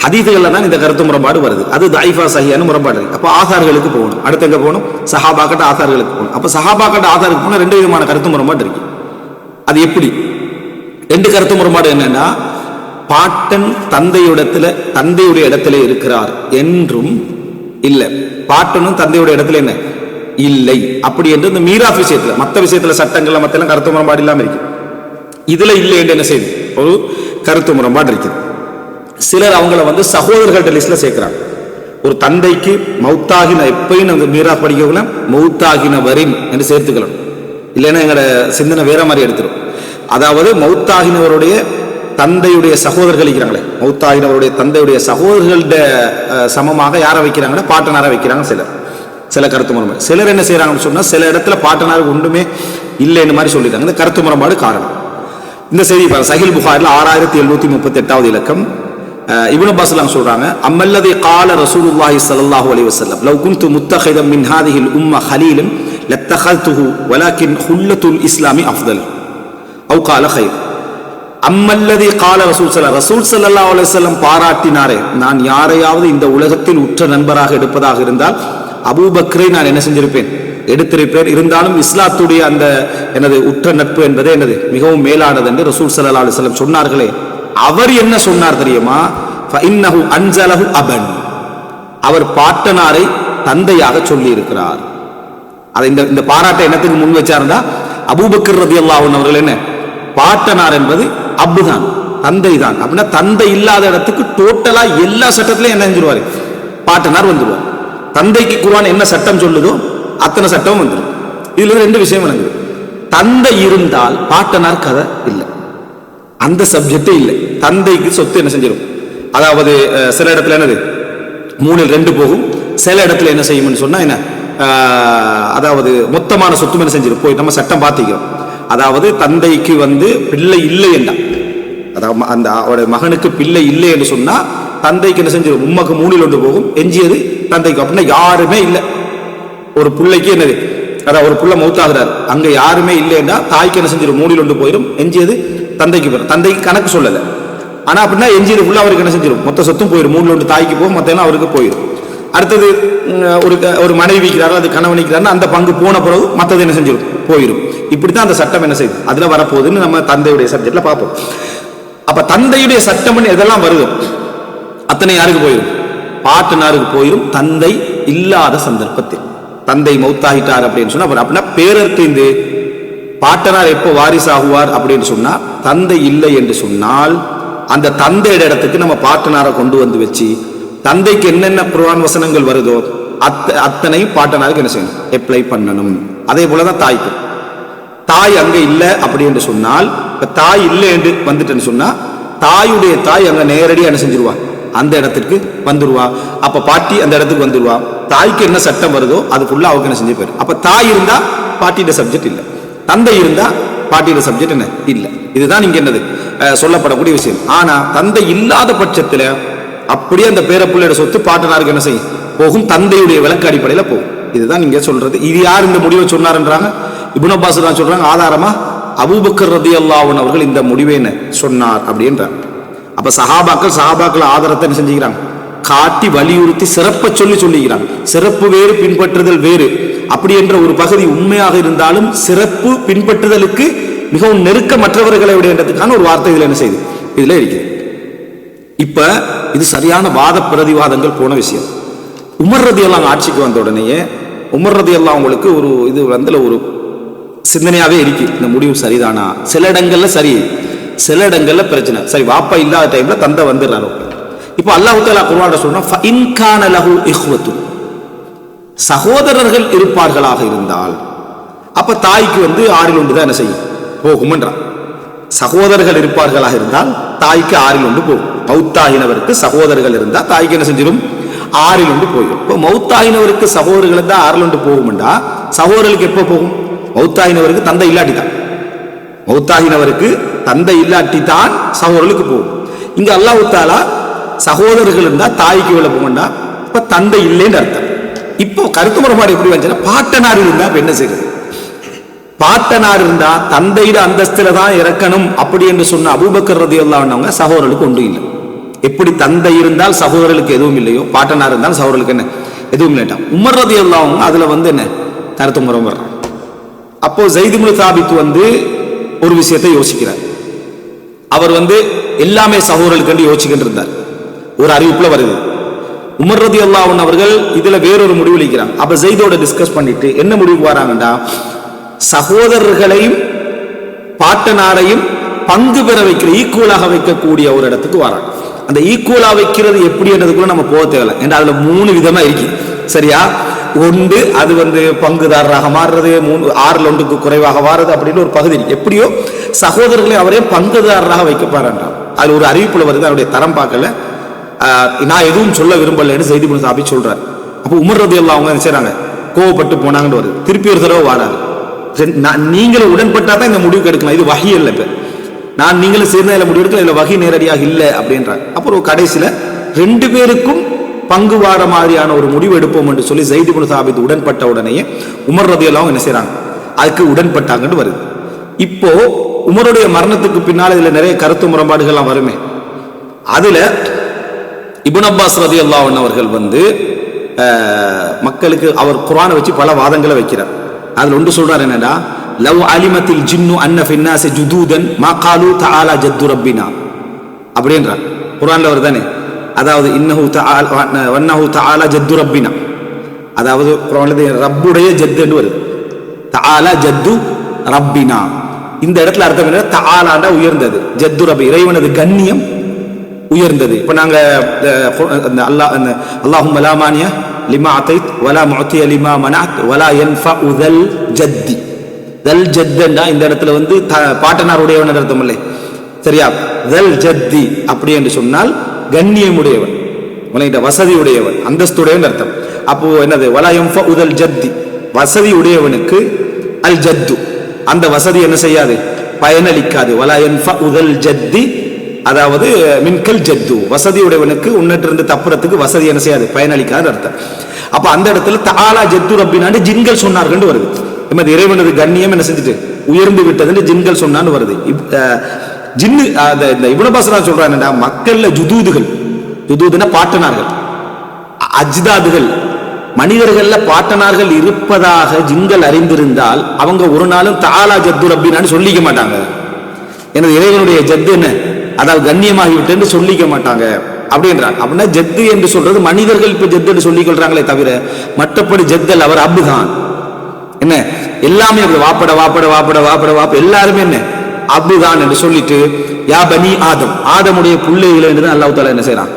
ஹதீதுகள்ல தான் இந்த கருத்து முரண்பாடு வருது. அது தாயிஃபா சஹீஹான முரண்பாடு. அப்ப ஆதார்களுக்கு போகணும். அடுத்து எங்க போகணும், சஹாபாக்கட்ட ஆதார்களுக்கு போகணும். அப்ப சஹாபாக்கட்ட ஆதாருக்கு போனா ரெண்டு விதமான கருத்து முரண்பாடு இருக்கு. அது எப்படி ரெண்டு கருத்து முரண்பாடு என்னன்னா, பாட்டன் தந்தையுடைய இடத்துல இருக்கிறார் என்றும் இல்லை, பாட்டனும் தந்தையுடைய இடத்துல என்ன இல்லை அப்படி என்று இந்த மீராத் விஷயத்துல, மற்ற விஷயத்துல சட்டங்கள்ல மத்த எல்லாம் கருத்து முரண்பாடு இல்லாம இருக்கு. இதுல இல்லை என்று என்ன செய்யுது, ஒரு கருத்து முரண்பாடு இருக்குது. சிலர் அவங்கள சகோதரர்கள்ட்ட லிஸ்ட்ல சேர்க்கிறாங்க. ஒரு தந்தைக்கு மௌத்தாகின, எப்பயும் அந்த மீராத் படிக்கக்குள்ள மௌத்தாகினவரின் என்று சேர்த்துக்கலாம், இல்லைன்னா எங்களோட சிந்தனை வேற மாதிரி எடுத்துரும். அதாவது மௌத்தாகினவருடைய தந்தையுடைய சகோதரர்கள் இருக்கிறாங்களே, மௌத்தாகினவருடைய தந்தையுடைய சகோதரர்கள்ட சமமாக யாரை வைக்கிறாங்கன்னா பாட்டனாரை வைக்கிறாங்க சில கருத்து முரண்பாடு. சிலர் என்ன செய்யறாங்கன்னு சொன்னா, சில இடத்துல பாட்டனாருக்கு ஒன்றுமே இல்லைன்னு மாதிரி சொல்லிட்டாங்க. இந்த கருத்து முரண்பாடு காரணம். இந்த செய்தி சஹீஹ் புகாரில 6738 இலக்கம். இப்னு அப்பாஸ் சொல்றாங்க, அம்மல்லதி கால ரசூலுல்லாஹி ஸல்லல்லாஹு அலைஹி வஸல்லம் லவ் குன்து முத்தகிதம் மின் ஹாதிஹில் உம்ம ஹலீலன் லத்தகல்துஹு வலாக்கின் ஹுல்லத்துல் இஸ்லாமி அஃதல் அவ் கால கைர். அம்மல்லதி கால ரசூல் ஸல்லல்லாஹு அலைஹி வஸல்லம் பாராட்டினாரே, நான் யாரையாவது இந்த உலகத்தில் உற்ற நண்பராக எடுப்பதாக இருந்தால் அபூபக்கரை நான் என்ன செஞ்சிருப்பேன், எடுத்திருப்பேன். இருந்தாலும் இஸ்லாத்துடைய அந்த எனது உற்ற நட்பு என்பது என்னது மிகவும் மேலானது என்று ரசூல் ஸல்லல்லாஹு அலைஹி வஸல்லம் சொன்னார்களே, அவர் என்ன சொன்னார் தெரியுமா, ஃபஇன்னஹு அன்ஸலஹு அபன், அவர் பாட்டனாரை தந்தையாக சொல்லி இருக்கிறார். அதை இந்த பாராட்டை என்னத்துக்கு முன் வச்சாருந்தா, அபூபக்கர் ரலியல்லாஹு அன்ஹு அவர்கள் என்ன பாட்டனார் என்பது அப்புதான், தந்தை தான். அப்படின்னா தந்தை இல்லாத இடத்துக்கு டோட்டலா எல்லா சட்டத்திலையும் என்ன செஞ்சிருவாரு, பாட்டனார் வந்துருவார். தந்தைக்கு குர்ஆன் என்ன சட்டம் சொல்லுதோ அத்தனை சட்டமும் வந்துடும். இதுல ரெண்டு விஷயம் விளங்குது. தந்தை இருந்தால் பாட்டனார் கதை இல்லை, அந்த சப்ஜெக்டே இல்லை. தந்தைக்கு சொத்து என்ன செஞ்சிடும், அதாவது சில இடத்துல என்னது 3/2 போகும், சில இடத்துல என்ன செய்யும்னு சொன்னா என்ன, அதாவது மொத்தமான சொத்து என்ன செஞ்சிடும் போய் நம்ம சட்டம் பார்த்திக்கிறோம். அதாவது தந்தைக்கு பிள்ளை இல்லை என்றா, அதாவது அந்த அவருடைய மகனுக்கு பிள்ளை இல்லை என்று சொன்னா தந்தைக்கு என்ன செஞ்சிடும், உம்மக்கு 3/1 போகும், எஞ்சியது தந்தைக்கு. அப்படின்னா யாருமே இல்லை ஒரு பிள்ளைக்கு என்னது, அதாவது ஒரு புள்ள மௌத்தாகிறார், அங்க யாருமே இல்லைன்னா தாய்க்கு என்ன செஞ்சிடும் 3/1 போயிடும், எஞ்சியது தந்தைக்கு போயிடும். தந்தைக்கு கணக்கு சொல்லலை, ஆனா அப்படின்னா எஞ்சியது ஃபுல்லா அவருக்கு என்ன செஞ்சிடும், மொத்த சொத்தும் போயிடும். 3/1 தாய்க்கு போகும், மொத்தம் அவருக்கு போயிடும். அடுத்தது ஒரு மனைவி வைக்கிறாரோ, அது கணவன் வைக்கிறாருன்னா அந்த பங்கு போன பிறகு மற்றது என்ன செஞ்சிடும் போயிடும். இப்படித்தான் அந்த சட்டம் என்ன செய்யுது அதுல வரப்போகுதுன்னு நம்ம தந்தையுடைய சப்ஜெக்ட்ல பார்ப்போம். அப்ப தந்தையுடைய சட்டம் எதெல்லாம் வருது அத்தனை யாருக்கு போயிடும், பாட்டனாருக்கு போயிடும். தந்தை இல்லாத சந்தர்ப்பத்தில், தந்தை மௌத்தாகிட்டார் அப்படின்னு சொன்னா, அப்படின்னா பேரர்க்கு பாட்டனார் எப்போ வாரிசு ஆகுவார் அப்படின்னு சொன்னா, தந்தை இல்லை என்று சொன்னால் அந்த தந்தையோட இடத்துக்கு நம்ம பாட்டனாரை கொண்டு வச்சு, தந்தைக்கு என்னென்ன குர்ஆன் வசனங்கள் வருதோ அத்தனையும் பாட்டனாருக்கு என்ன செய்யணும், அப்ளை பண்ணணும். அதே போலதான் தாய்க்கு, தாய் அங்க இல்லை அப்படி என்று சொன்னால், தாய் இல்லை என்று வந்துட்டேன்னு சொன்னா தாயுடைய தாய் அங்க நேரடியாக என்ன செஞ்சிருவா, அந்த இடத்துக்கு வந்துருவா. அப்ப பாட்டி அந்த இடத்துக்கு வந்துருவா. தாய்க்கு என்ன சட்டம் வருதோ அது ஃபுல்லா அவருக்கு என்ன செஞ்சு போயிரு. அப்ப தாய் இருந்தா பாட்டியோட சப்ஜெக்ட் இல்லை, தந்தை இருந்தா பாட்டியோட சப்ஜெக்ட் என்ன இல்லை. இதுதான் இங்க என்னது சொல்லப்படக்கூடிய விஷயம். ஆனா தந்தை இல்லாத பட்சத்துல அப்படியே அந்த பேரப்புள்ளையோட சொத்து பாட்டனாருக்கு என்ன செய்யும் போகும், தந்தையுடைய விளக்கு அடிப்படையில போகும். இதுதான் நீங்க சொல்றது. இது யார் இந்த முடிவை சொன்னார்ன்றாங்க, இப்னு அப்பாஸ் தான் சொல்றாங்க. ஆதாரமா அபூபக்கர் ரலியல்லாஹு அன்ஹு அவர்கள் இந்த முடிவை என்ன சொன்னார் அப்படின்றாங்க. அப்ப சஹாபாக்கள் ஆதாரத்தை என்ன செஞ்சுக்கிறாங்க, காட்டி வலியுறுத்தி சிறப்ப சொல்லிக்கிறாங்க. சிறப்பு வேறு, பின்பற்றுதல் வேறு. அப்படி என்ற ஒரு பகுதி உண்மையாக இருந்தாலும் சிறப்பு பின்பற்றுதலுக்கு மிகவும் நெருக்கமற்றவர்களை விடைன்றதுக்கான ஒரு வார்த்தை இதுல என்ன செய்யுது, இதுல இருக்குது. இப்ப இது சரியான வாத பிரதிவாதங்கள் போன விஷயம். உமர் ரலியல்லாஹு ஆட்சிக்கு வந்த உடனேயே உமர் ரலியல்லாஹு அவங்களுக்கு ஒரு இது வந்து ஒரு சிந்தனையாவே இருக்கு, இந்த முடிவு சரிதானா? சில இடங்கள்ல சரி, சில இடங்கள்ல பிரச்சனை. சரி, வாப்பா இல்லாத டைம்ல தந்தை வந்துடுறாரு. இப்போ அல்லாஹ் தஆலா குர்ஆன்ல சொல்றா, ஃபஇன் கான லஹு இஹ்வத்து, சகோதரர்கள் இருப்பார்களாக இருந்தால் அப்ப தாய்க்கு வந்து 6 தான் என்ன செய்யும், போகும்ன்றான். சகோதரர்கள் இருப்பார்களாக இருந்தால் தாய்க்கு 6 போகும். மௌத்தாயினவருக்கு சகோதரர்கள் இருந்தா தாய்க்கு என்ன செஞ்சிடும், 6 போயிடும். இப்போ மௌத்தாயினவருக்கு சகோதரர்கள் இருந்தா 6 போகும்டா, சகோதரர்களுக்கு எப்போ போகும்? மௌத்தாயினவருக்கு தந்தை இல்லாட்டி தான், மௌத்தாயினவருக்கு தந்தை இல்லாட்டி தான் சகோதரர்களுக்கு போகும். இங்க அல்லாஹ் தஆலா சகோதரர்கள் இருந்தா தாய்க்கு எவ்வளவு போகும்டா, இப்ப தந்தை இல்லைன்னு அர்த்தம். இப்போ கருத்து முறைப்பாடு எப்படி வந்துச்சுன்னா, பாட்டனார் இருந்தா என்ன செய்யுது, பாட்டனார் இருந்தா தந்தையிட அந்தஸ்துல தான் இறக்கணும் அப்படி என்று சொன்ன அபூபக்கர் ரலியல்லாஹு அன்ஹு சகோதரர்களுக்கு ஒன்றும் இல்லை. எப்படி தந்தை இருந்தால் சகோதரர்களுக்கு எதுவும் இல்லையோ, பாட்டனார் இருந்தால் சகோதரர்களுக்கு என்ன எதுவும் இல்லைட்டா. உமர் ரலியல்லாஹு அன்ஹு அதுல வந்து என்ன கருத்து முறை வர்றான். அப்போ ஸைத் இப்னு சாபித் வந்து ஒரு விஷயத்தை யோசிக்கிறார். அவர் வந்து எல்லாமே சகோதரர்களுக்கு யோசிக்கிட்டு இருந்தார். ஒரு அறிவிப்புல வருது, உமர் ரலியல்லாஹு அன்ஹு அவர்கள் இதுல வேறொரு முடிவு அளிக்கிறாங்க. அப்ப ஸைதோட டிஸ்கஸ் பண்ணிட்டு என்ன முடிவுக்கு வராங்கடா, சகோதரர்களையும் பாட்டனாரையும் பங்கு பெற வைக்கிற, ஈக்குவலாக வைக்கக்கூடிய ஒரு இடத்துக்கு வராங்க. அந்த ஈக்குவலா வைக்கிறது எப்படி என்றதுக்குள்ள நம்ம போக தேவையில்லை, ஏன்னா அதுல 3 விதமா இருக்கு. சரியா? ஒன்று அது வந்து பங்குதாரராக மாறுறது, 6 குறைவாக மாறுறது அப்படின்னு ஒரு பகுதி. எப்படியோ சகோதரர்களை அவரே பங்குதாரராக வைக்க பாருன்றார். அது ஒரு அறிவிப்புல வருது, அவருடைய தரம் பார்க்கல, நான் எதுவும் சொல்ல விரும்பலன்னு ஸைத் இப்னு சாபித் சொல்றாரு. அப்போ உமர் ரலியல்லாஹு அவங்க என்ன செய்றாங்க, கோவப்பட்டு போனாங்கன்னு வருது. திருப்பி ஒரு தடவை வாராரு, நீங்களும் உடன்பட்டா தான் இந்த முடிவுக்கு எடுக்கலாம், இது வஹி இல்லை. இப்ப நான் நீங்களும் சேர்ந்த இதில் முடிவு எடுக்கல, இதுல வஹி நேரடியாக இல்லை அப்படின்றாங்க. அப்புறம் கடைசியில 2 பேருக்கும் பங்கு வார மாதிரியான ஒரு முடிவு எடுப்போம் என்று சொல்லி ஸைத் இப்னு சாபித் உடன்பட்ட உடனேயே உமர் ரலியல்லாஹு என்ன செய்றாங்க, அதுக்கு உடன்பட்டாங்கன்னு வருது. இப்போ உமருடைய மரணத்துக்கு பின்னால் இதுல நிறைய கருத்து முரண்பாடுகள்லாம் வருமே. அதுல இப்னு அப்பாஸ் ரலியல்லாஹு அன்ஹு அவர்கள் வந்து மக்களுக்கு அவர் குர்ஆனை வச்சு பல வாதங்களை வைக்கிறார். அதுல ஒன்று சொல்றாரு, என்னடா, லவ் அலிமத்தில் ஜின்னு அன்ன ஃபின்னாஸி ஜுதூதன் மா காலு தஆலா ஜத்து ரப்பினா அப்படின்றார். குர்ஆன்ல வருதானே, அதாவது இன்னஹு தஆலா ஜத்து ரப்பினா, அதாவது குர்ஆன்ல ரப்புடைய ஜத்து என்று வருது, தஆலா ஜத்து ரப்பினா. இந்த இடத்துல அர்த்தம் என்ன, தஆலாண்டா உயர்ந்தது, ஜத்து ரப்பி இறைவனது கண்ணியம் உயர்ந்தது. இப்ப நாங்க அல்லாஹும்ம லா மானிய லிமா அதைத் வலா முஅத்திய லிமா மனஅத் வலா யன்ஃபஉ தல் ஜத்தி, தல் ஜத்தண்டா இந்த இடத்துல வந்து பாட்டனாருடையவன் அர்த்தம் இல்லை. சரியா? தல் ஜத்தி அப்படி என்று சொன்னால் கண்ணியமுடையவன், வசதி உடையவன், அந்தஸ்துடையவன் அர்த்தம். அப்போ என்னது, வலா யன்ஃபஉ தல் ஜத்தி, வசதி உடையவனுக்கு அல் ஜத்து, அந்த வசதி என்ன செய்யாது, பயனளிக்காது. வலா யன்ஃபஉ தல் ஜத்தி, அதாவது மின்கல் ஜத்து, வசதி உடையவனுக்கு உன்னிட்டிருந்து தப்புறத்துக்கு வசதி என்ன செய்யாது, பயனளிக்காது அர்த்தம். அப்ப அந்த இடத்துல தஆலா ஜத்து ரப்பினாண்டு ஜின்கள் சொன்னார்கள் வருது. எமது இறைவனது கண்ணியம் என்ன செஞ்சுட்டு உயர்ந்து விட்டதுன்னு ஜின்கள் சொன்னான்னு வருது. ஜின்னு இந்த இப்னு அப்பாஸ் சொல்றாங்க, மக்கள்ல ஜுதூதுகள், ஜுதூதுனா பாட்டனார்கள், அஜ்தாதுகள், மனிதர்கள்ல பாட்டனார்கள் இருப்பதாக ஜின்கள் அறிந்திருந்தால் அவங்க ஒரு நாளும் தஆலா ஜத்து ரப்பினான்னு சொல்லிக்க மாட்டாங்க. எனது இறைவனுடைய ஜத்து என்ன, அதாவது கண்ணியமாகிவிட்டு சொல்லிக்க மாட்டாங்க அப்படின்றாங்க. அப்படின்னா ஜத்து என்று சொல்றது மனிதர்கள் இப்ப ஜத்து என்று சொல்லிக் கொள்றாங்களே தவிர மற்றபடி ஜத்தல் அவர் அபுதான் என்ன, எல்லாமே வாப்பட வாப்பட வாப்பட வாப்பட வாப்ப எல்லாருமே என்ன அபுதான் என்று சொல்லிட்டு, யா பனி ஆதம், ஆதமுடைய பிள்ளைகளை என்று அல்லாஹ் தஆலா என்ன செய்யறான்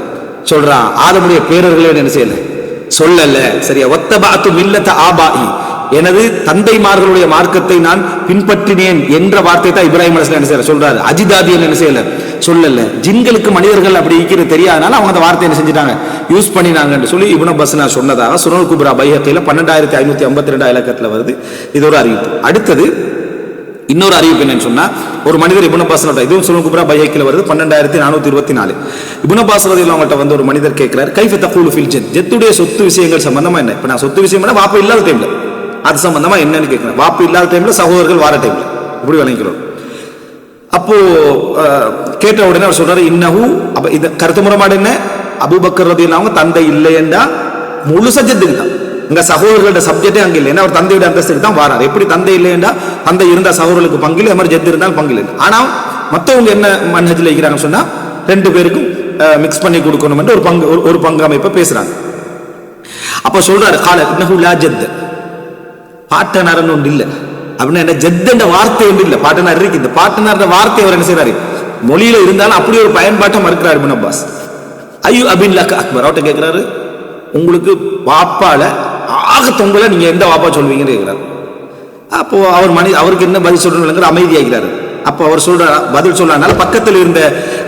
சொல்றான். ஆதமுடைய பேரர்களை என்ன செய்யல சொல்லல. சரியா? வத்தபஅது மில்லத ஆபாஇ, எனது தந்தைமார்களுடைய மார்க்கத்தை நான் பின்பற்றினேன் என்ற வார்த்தை தான் இப்ராஹிம் அலைஹிஸ்ஸலாம் என்ன செய்யற சொல்றாரு. அஜிதாதி என்ன செய்யல சொல்லல. ஜின்களுக்கு மனிதர்கள் அப்படி இருக்கிறது தெரியாதனால அவங்க அந்த வார்த்தை என்ன செஞ்சிட்டாங்க, யூஸ் பண்ணினாங்கன்னு சொல்லி இப்னு அப்பாஸ் சொன்னதாக சுனல் குப்ரா பைஹக்கில 12552 இலக்கத்துல வருது. இது ஒரு அறிவிப்பு. அடுத்தது இன்னொரு அறிவிப்பு என்னன்னு சொன்னா, ஒரு மனிதர் இப்னு அப்பாஸ், இதுவும் சுனல் குப்ரா பைஹக்கில வருது 12424. இப்னு அப்பாஸ் ரலியல்லாஹு அன்ஹு வந்து ஒரு மனிதர் கேட்கிறார், கைஃப தகூலு ஃபில் ஜத், ஜத்துடைய சொத்து விஷயங்கள் சம்பந்தமா என்ன. இப்ப நான் சொத்து விஷயம்னா வாப்பா இல்லாத டைம்ல அது சம்பந்தமா என்னன்னு கேட்கிறேன். வாப்பு இல்லாத டைம்ல சகோதரர்கள் வார டைம்ல இப்படி வழங்கிறோம். அப்போ கேட்ட உடனே அவர் சொல்றாரு, இன்னஹு, அப்ப இது கருத்து முறைப்பாடு என்ன, அபூபக்கர் ரலியல்லாஹு அன்ஹு தந்தை இல்லை என்றா முழு சஜத்துக்கு தான், இங்க சகோதரர்களோட சப்ஜெக்டே அங்க இல்லை. ஏன்னா அவர் தந்தையோட அந்தஸ்துக்கு தான் வாரார். எப்படி தந்தை இல்லைன்னா தந்தை இருந்தால் சகோதரர்களுக்கு பங்கில், அது மாதிரி ஜெத்து இருந்தால் பங்கில். ஆனால் மற்றவங்க என்ன மன்ஹஜில் இருக்கிறாங்கன்னு சொன்னா 2 பேருக்கும் மிக்ஸ் பண்ணி கொடுக்கணும் என்று ஒரு பங்கு அமைப்பை பேசுறாங்க. அப்ப சொல்றாரு கால இன்னஹு லா ஜத், பாட்டனார்னு ஒன்று இல்லை அப்படின்னா என்ன, ஜெத்துன்ற வார்த்தை ஒன்று இல்லை. பாட்டனார் இருக்கு, இந்த பாட்டனார் வார்த்தை அவர் என்ன செய்யறாரு மொழியில இருந்தாலும் அப்படி ஒரு பயன்பாட்டை மறுக்கிறார் இப்னு அப்பாஸ். ஐயோ அபின் லக் அக்பர், அவர்கிட்ட கேட்கிறாரு உங்களுக்கு வாப்பால ஆக தொங்கல நீங்க எந்த வாப்பா சொல்வீங்கன்னு கேட்கிறாரு. அப்போ அவர் அவருக்கு என்ன பதில் சொல்றேன் அமைதியாகிறாரு. அப்போ அவர் சொல்ற பதில் சொல்றதுனால பக்கத்தில் இருந்த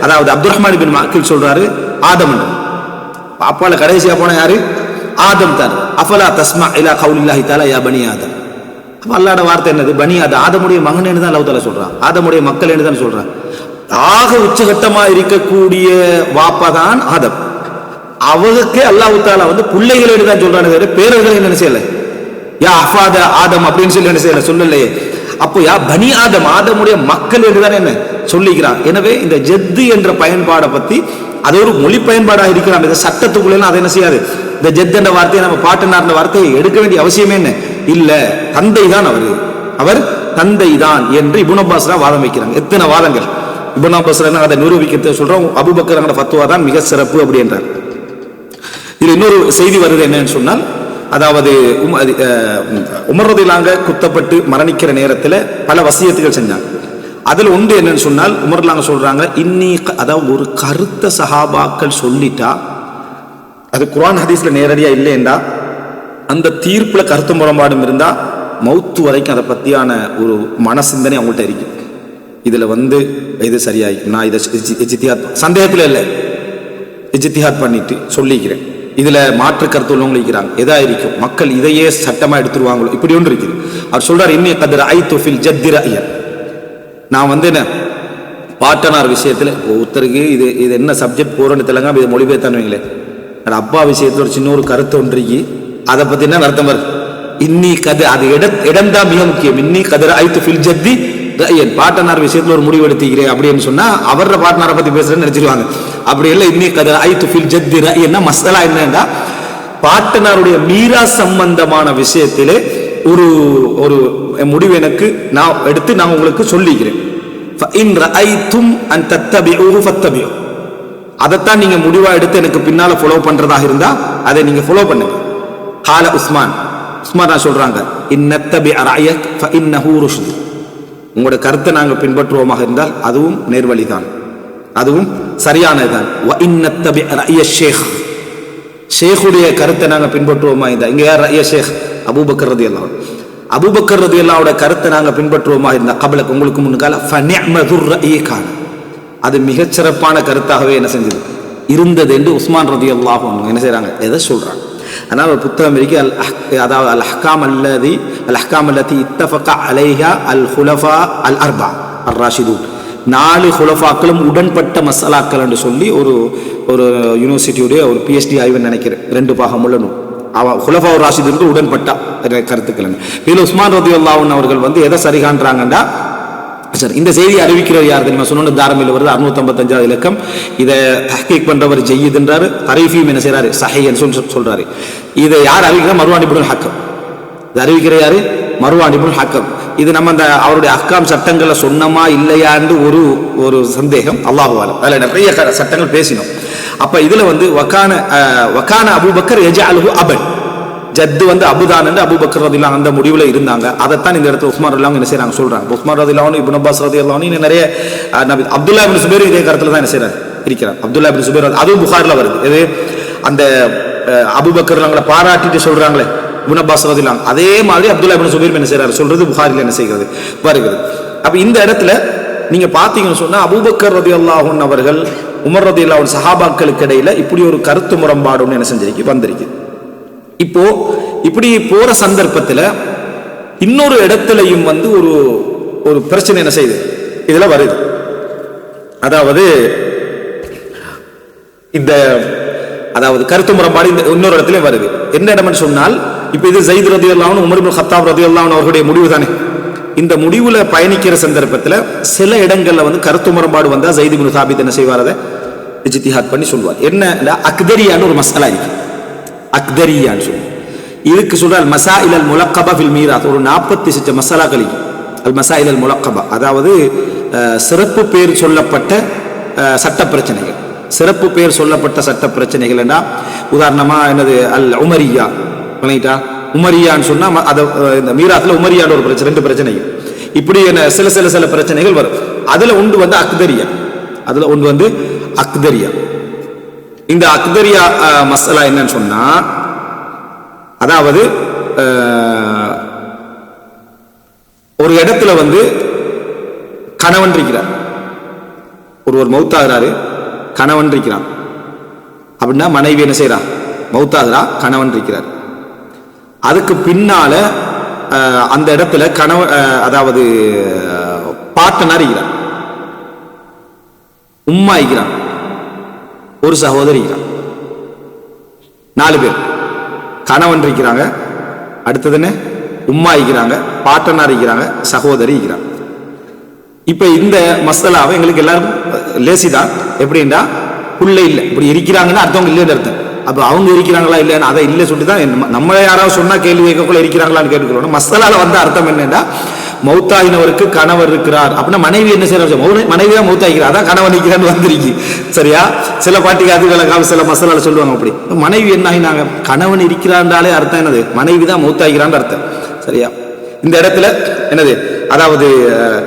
அதாவது அப்துல் ரஹ்மான் பின் மாக்கில் சொல்றாரு ஆதம். பாப்பால கடைசியா போன யாரு? ஆதம் தான். அஃபலா தஸ்மா இலா கௌலில்லாஹி தஆலா யா பனி ஆதம். அப்ப அல்லாஹ்வோட வார்த்தை என்னது? பனி ஆதம், ஆதமுடைய மகன் தான் அல்லாஹ் தஆலா சொல்றான், ஆதமுடைய மக்கள் என்று தான் சொல்றான். ஆக உச்சகட்டமா இருக்கக்கூடிய வாப்பா தான் ஆதம். அவருக்கு அல்லாஹ் தஆலா பிள்ளைகளை தான் சொல்றானே, பேரர்களை என்ன செய்யல, யா அஃபாத ஆதம் அப்படின்னு சொல்லி என்ன செய்யல, சொல்லலையே. அப்போ யா பனி ஆதம், ஆதமுடைய மக்கள் என்றுதான் என்ன சொல்லிக்கிறான். எனவே இந்த ஜெத்து என்ற பயன்பாடை பத்தி அது ஒரு மொழி பயன்பாடாக இருக்கிறான். இந்த சட்டத்துக்குள்ள அதை என்ன செய்யாது, இந்த ஜெத் என்ற வார்த்தையை நம்ம பாட்டனார்ந்த வார்த்தையை எடுக்க வேண்டிய அவசியமே என்ன இல்ல. தந்தை தான் அவர் தந்தை தான் என்று இப்னு அப்பாஸ் வாதம் வைக்கிறாங்க. எத்தனை வாதங்கள் இப்னு அப்பாஸ் அதை நிரூபிக்கிறது சொல்றோம். அபூபக்கர் ஃபத்வா தான் மிக சிறப்பு அப்படி என்றார். இதுல இன்னொரு செய்தி வருது என்னன்னு சொன்னால், அதாவது உமர் ரலியல்லாஹு அன்ஹு குத்தப்பட்டு மரணிக்கிற நேரத்தில் பல வசியத்துகள் செஞ்சாங்க. அதுல ஒன்று என்னன்னு சொன்னால் உமர் ரலியல்லாஹு அன்ஹு சொல்றாங்க, அதாவது ஒரு கருத்த சஹாபாக்கள் சொல்லிட்டா அது குர்ஆன் ஹதீஸ்ல நேரடியா இல்லைன்னா அந்த தீர்ப்புல கருத்து முரண்பாடும் இருந்தா மௌத்து வரைக்கும் அதை பத்தியான ஒரு மனசிந்தனை அவங்கள்ட்ட இருக்கு. இதுல இது சரியாயி நான் இதை இஜ்திஹாத் சந்தேகத்துல இல்லை, இஜ்திஹாத் பண்ணிட்டு சொல்லிக்கிறேன், இதுல மாற்று கருத்து உள்ளவங்க இருக்கிறாங்க, எதா இருக்கும் மக்கள் இதையே சட்டமா எடுத்துருவாங்களோ, இப்படி ஒன்று இருக்குது. அவர் சொல்றாரு இன்னி கத்ர ஐது ஃபில் ஜத்தி ரஅயன், நான் என்ன பாட்டனார் விஷயத்துல ஒருத்தருக்கு இது என்ன சப்ஜெக்ட் போறோன்னு தெலுங்கா இது மொழிபெயர்த்தானுவீங்களே, அப்பா விஷயத்துல ஒரு சின்ன ஒரு கருத்து ஒன்றிக்கு அதை பத்தி என்ன அர்த்தம் வரும், இன்னி கது அது இடம் தான் மிக முக்கியம். இன்னி கத்ர ஐது ஃபில் ஜத்தி ரஅயன், பாட்டனார் விஷயத்துல ஒரு முடிவு எடுத்துக்கிறேன் அப்படின்னு சொன்னா அவரோட பாட்டனாரை பத்தி பேசுறேன்னு நினைச்சிருவாங்க. அப்படி இல்லை, இன்னி கதை ஐத்து ஃபில் ஜத்தி ரஅய்னா மஸ்அலா என்னன்னா பாட்டனாருடைய மீரா சம்பந்தமான விஷயத்திலே ஒரு ஒரு முடிவு எனக்கு நான் எடுத்து நான் உங்களுக்கு சொல்லிக்கிறேன். ஃபஇன் ரஅய்தும் அன் தத்தபிஊஹு ஃபத்தபிஊ, அதைத்தான் நீங்க முடிவா எடுத்து எனக்கு பின்னால ஃபாலோ பண்றதாக இருந்தா அதை நீங்க ஃபாலோ பண்ணுங்க. ஹால உஸ்மான் நான் சொல்றாங்க இன்னத்தபி ரஅயக் ஃபஇன்னஹு ருஷ்த், உங்களோட கருத்தை நாங்கள் பின்பற்றுவோமாக இருந்தால் அதுவும் நேர்வழிதான், அதுவும் சரியானதுதான். ஷேഖுடைய கருத்தை நாங்கள் பின்பற்றுவோமா இருந்தா, இங்க யார் ரஅய ஷேக்? அபூபக்கர் ரலியல்லாஹு அன்ஹு. அபூபக்கர் ரலியல்லாஹுவோட கருத்தை நாங்கள் பின்பற்றுவோமா இருந்தா கபலக் உங்களுக்கு முன்கால ஃபனிஅமதுர் ரஅய் கான், அது மிகச்சிறப்பான கருத்தாகவே என்ன செஞ்சது இருந்தது என்று உஸ்மான் ரலியல்லாஹு அன்ஹு என்ன செய்றாங்க, எதை சொல்றாங்க. அதனால் ஒரு புத்தகம் இருக்கு, அதாவது அல் அஹ்காம் அல்லதி இத்தஃபக அலைஹா அல் ஹுலஃபா அல் அர்பா அர் ராஷிதூன், 4 ஹுலஃபாக்களும் உடன்பட்ட மசாலாக்கள் என்று சொல்லி ஒரு யூனிவர்சிட்டியுடைய ஒரு PhD ஆய்வுன்னு நினைக்கிறேன், 2 பாகமுள்ள நூல். ஹுலஃபா ராஷிதூன் உடன்பட்ட கருத்துக்கள். இதில் உஸ்மான் ரலியல்லாஹு அன்ஹு அவர்கள் எதை சரி காண்றாங்கன்னா, சரி இந்த செய்தி அறிவிக்கிறது யார் தெரியுமா? சுனன் தாரமில் வருது 655 இலக்கம். இதை தஹ்கீக் பண்றவர் ஜய்யித் என்றாரு, தரீஃபியும் என்ன செய்யறாரு சஹீஹ் சொல்றாரு. இதை யார் அறிவிக்கிற? மர்வான் இப்னுல் ஹக்கம். இது அறிவிக்கிற யாரு? மர்வான் இப்னுல் ஹக்கம். இது நம்ம அந்த அவருடைய அஹ்காம் சட்டங்களை சொன்னமா இல்லையான்னு ஒரு சந்தேகம், அல்லாஹு அலம். அதில் நிறைய சட்டங்கள் பேசினோம். அப்ப இதுல வகான அபூபக்கர் யஜஅலுஹு அபன், ஜத்து அபுதான் என்று அபூபக்கர் ரலியல்லாஹு அந்த முடிவுல இருந்தாங்க. அதைத்தான் இந்த இடத்துல உஸ்மான் ரலியல்லாஹு என்ன செய்றாங்க சொல்றாங்க. உஸ்மான் ரலியல்லாஹு அன்ஹு, இப்னு அப்பாஸ் ரலியல்லாஹு அன்ஹு, நிறைய நபி அப்துல்லா இப்னு சுபைர் இதே கருத்துல தான் என்ன செய்றாங்க இருக்கிறார். அப்துல்லா இப்னு சுபைர் அதுவும் புகாரில வருது. இது அந்த அபூபக்கர் அவங்களை பாராட்டிட்டு சொல்றாங்களே இப்னு அப்பாஸ் ரலியல்லாஹு அன்ஹு, அதே மாதிரி அப்துல்லா இப்னு சுபைர் என்ன செய்றாரு சொல்றது புகாரில என்ன செய்கிறது வருகிறது. அப்ப இந்த இடத்துல நீங்க பாத்தீங்கன்னு சொன்னா அபூபக்கர் ரலியல்லாஹு அன்ஹு அவர்கள் உமர் ரலியல்லாஹு அன்ஹு சஹாபாக்களுக்கு இடையில இப்படி ஒரு கருத்து முரண்பாடு என்ன செஞ்சிருக்கு வந்திருக்கு. இப்போ இப்படி போற சந்தர்ப்பத்துல இன்னொரு இடத்துலையும் ஒரு பிரச்சனை என்ன செய்யுது இதுல வருது. அதாவது அதாவது கருத்து முரண்பாடு இன்னொரு இடத்துல வருது. என்ன இடம்னு சொன்னால், இப்ப இது ஸைத் ரலியல்லாஹு அன்ஹு உமர் இப்னு கத்தாப் ரலியல்லாஹு அன்ஹு அவர்களுடைய முடிவு தானே. இந்த முடிவுல பயணிக்கிற சந்தர்ப்பத்துல சில இடங்கள்ல கருத்து முரண்பாடு வந்தா ஸைத் இப்னு சாபித் என்ன செய்வார், அதை இஜ்திஹாத் பண்ணி சொல்வார். என்ன அக்தரியான ஒரு மஸ்அலா இருக்கு, அக்தரியான்னு சொல்லி இதுக்கு சொல்ற அல் மசாயில் அல் முலக்கபா ஃபில் மீராத், ஒரு 48 மசாலாக்கள். அல் மசாயில் அல் முலக்கபா அதாவது சிறப்பு பேர் சொல்லப்பட்ட சட்ட பிரச்சனைகள். சிறப்பு பேர் சொல்லப்பட்ட சட்ட பிரச்சனைகள் என்ன, உதாரணமா என்னது அல் உமரியா, பண்ணிட்டா உமரியான்னு சொன்னா அதை இந்த மீராத்துல உமரியான்னு ஒரு பிரச்சனை, 2 பிரச்சனைகள். இப்படி சில சில சில பிரச்சனைகள் வரும். அதுல ஒன்று வந்து அக்தரியா, அதுல ஒன்று வந்து அக்தரியா. இந்த அக்தரியா மசாலா என்னன்னு சொன்னா, அதாவது ஒரு இடத்துல வந்து கணவன் இருக்கிறார், ஒருவர் மௌத்தாகிறாரு, கணவன் இருக்கிறான் அப்படின்னா மனைவி என்ன செய்யறா, மௌத்தாகிறா, கணவன் இருக்கிறார். அதுக்கு பின்னால அந்த இடத்துல கணவன் அதாவது பாட்டனார் இருக்கிறான், உம்மா இருக்கிறான், ஒரு சகோதரி இருக்கிறான், 4 பேர். கணவன் இருக்கிறாங்க, அடுத்தது என்ன உம்மா இருக்கிறாங்க, பாட்டனார் இருக்கிறாங்க, சகோதரி இருக்கிறாங்க. இப்ப இந்த மசாலாவை எங்களுக்கு எல்லாரும் லேசிதான். எப்படின்னா புள்ளை இல்லை, இப்படி இருக்கிறாங்கன்னா அர்த்தவங்க இல்லைன்னு அர்த்தம். அப்ப அவங்க இருக்கிறாங்களா இல்லைன்னு அதை இல்லை சொல்லிட்டு நம்மளை யாராவது சொன்னா கேள்வி கேட்கக்குள்ள இருக்கிறாங்களான்னு கேட்டுக்கிறோம். மசாலால வந்த அர்த்தம் என்னன்னா, மௌத்தாயினவருக்கு கணவர் இருக்கிறார் அப்படின்னா மனைவி என்ன செய்யற, மனைவி தான் மௌத்தாகிறார், அதான் கணவன் இருக்கிறான்னு வந்திருக்கு. சரியா? சில பாட்டிக்கு அது விளக்காம சில மசாலால சொல்லுவாங்க. அப்படி மனைவி என்ன ஆகினாங்க, கணவன் இருக்கிறான்றாலே அர்த்தம் என்னது, மனைவி தான் மௌத்தாகிறான்னு அர்த்தம். சரியா? இந்த இடத்துல என்னது, அதாவது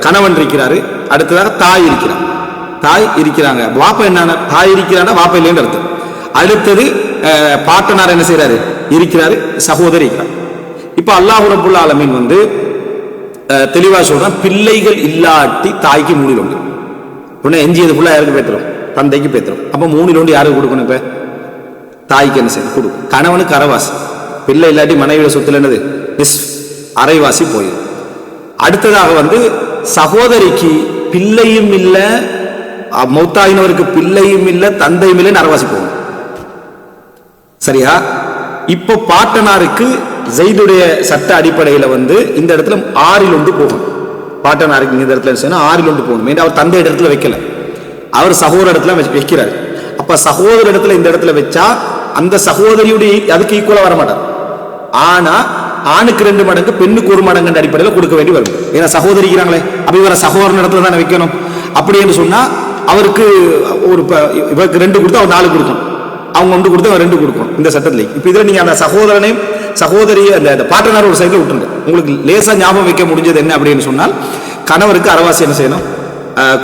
கணவன் இருக்கிறாரு, அடுத்ததாக தாய் இருக்கிறார், தாய் இருக்கிறாங்க, வாப்பா என்ன, தாய் இருக்கிறான்னா வாப்பா இல்லைன்னு அர்த்தம். அடுத்தது பாட்டனார் என்ன செய்யறாரு, இருக்கிறாரு, சகோதரி இருக்கிறார். இப்ப அல்லாஹ் ரப்புல் ஆலமீன் வந்து தெளிவா சொல்றான், பிள்ளைகள் இல்லாட்டி தாய்க்கு 3 உண்டு. உடனே எஞ்சியது ஃபுல்லா யாருக்கு பேத்துரும், தந்தைக்கு பேத்துரும். அப்ப 3 யாருக்கு கொடுக்கணும், இப்ப தாய்க்கு என்ன செய்யணும், கொடுக்கும். கணவனுக்கு அரைவாசி, பிள்ளை இல்லாட்டி மனைவியோட சொத்துல என்னது அரைவாசி போயிடும். அடுத்ததாக வந்து சகோதரிக்கு பிள்ளையும் இல்ல, மௌத்தாயினவருக்கு பிள்ளையும் இல்ல, தந்தையும் இல்லைன்னு அரைவாசி போகும். சரியா? இப்போ பாட்டனாருக்கு ஜெயிதுடைய சட்ட அடிப்படையில் வந்து இந்த இடத்துல 6 போகணும். பாட்டனாருக்கு இந்த இடத்துல 6 போகணும். அவர் தந்தை இடத்துல வைக்கல, அவர் சகோதர இடத்துல வைக்கிறார். அப்ப சகோதர இடத்துல இந்த இடத்துல வச்சா அந்த சகோதரியுடைய அதுக்கு ஈக்குவலா வர மாட்டார். ஆனா ஆணுக்கு 2 மடங்கு பெண்ணுக்கு 1 மடங்கு அடிப்படையில் கொடுக்க வேண்டி வரும். ஏன்னா சகோதரிக்கிறாங்களே, அப்ப இவரை சகோதரன் இடத்துல தானே வைக்கணும். அப்படி என்று சொன்னா அவருக்கு ஒரு இவருக்கு 2 கொடுத்தா அவர் 4 கொடுக்கணும், அவங்க 1 கொடுத்தா அவர் 2 கொடுக்கணும் இந்த சட்டத்தில். இப்ப இதுல நீங்க அந்த சகோதரனையும் சகோதரிய அந்த பாட்டனார் ஒரு சைடில் விட்டுருங்க. உங்களுக்கு லேசா ஞாபகம் வைக்க முடிஞ்சது என்ன அப்படின்னு சொன்னால், கணவருக்கு அரைவாசி என்ன செய்யணும்,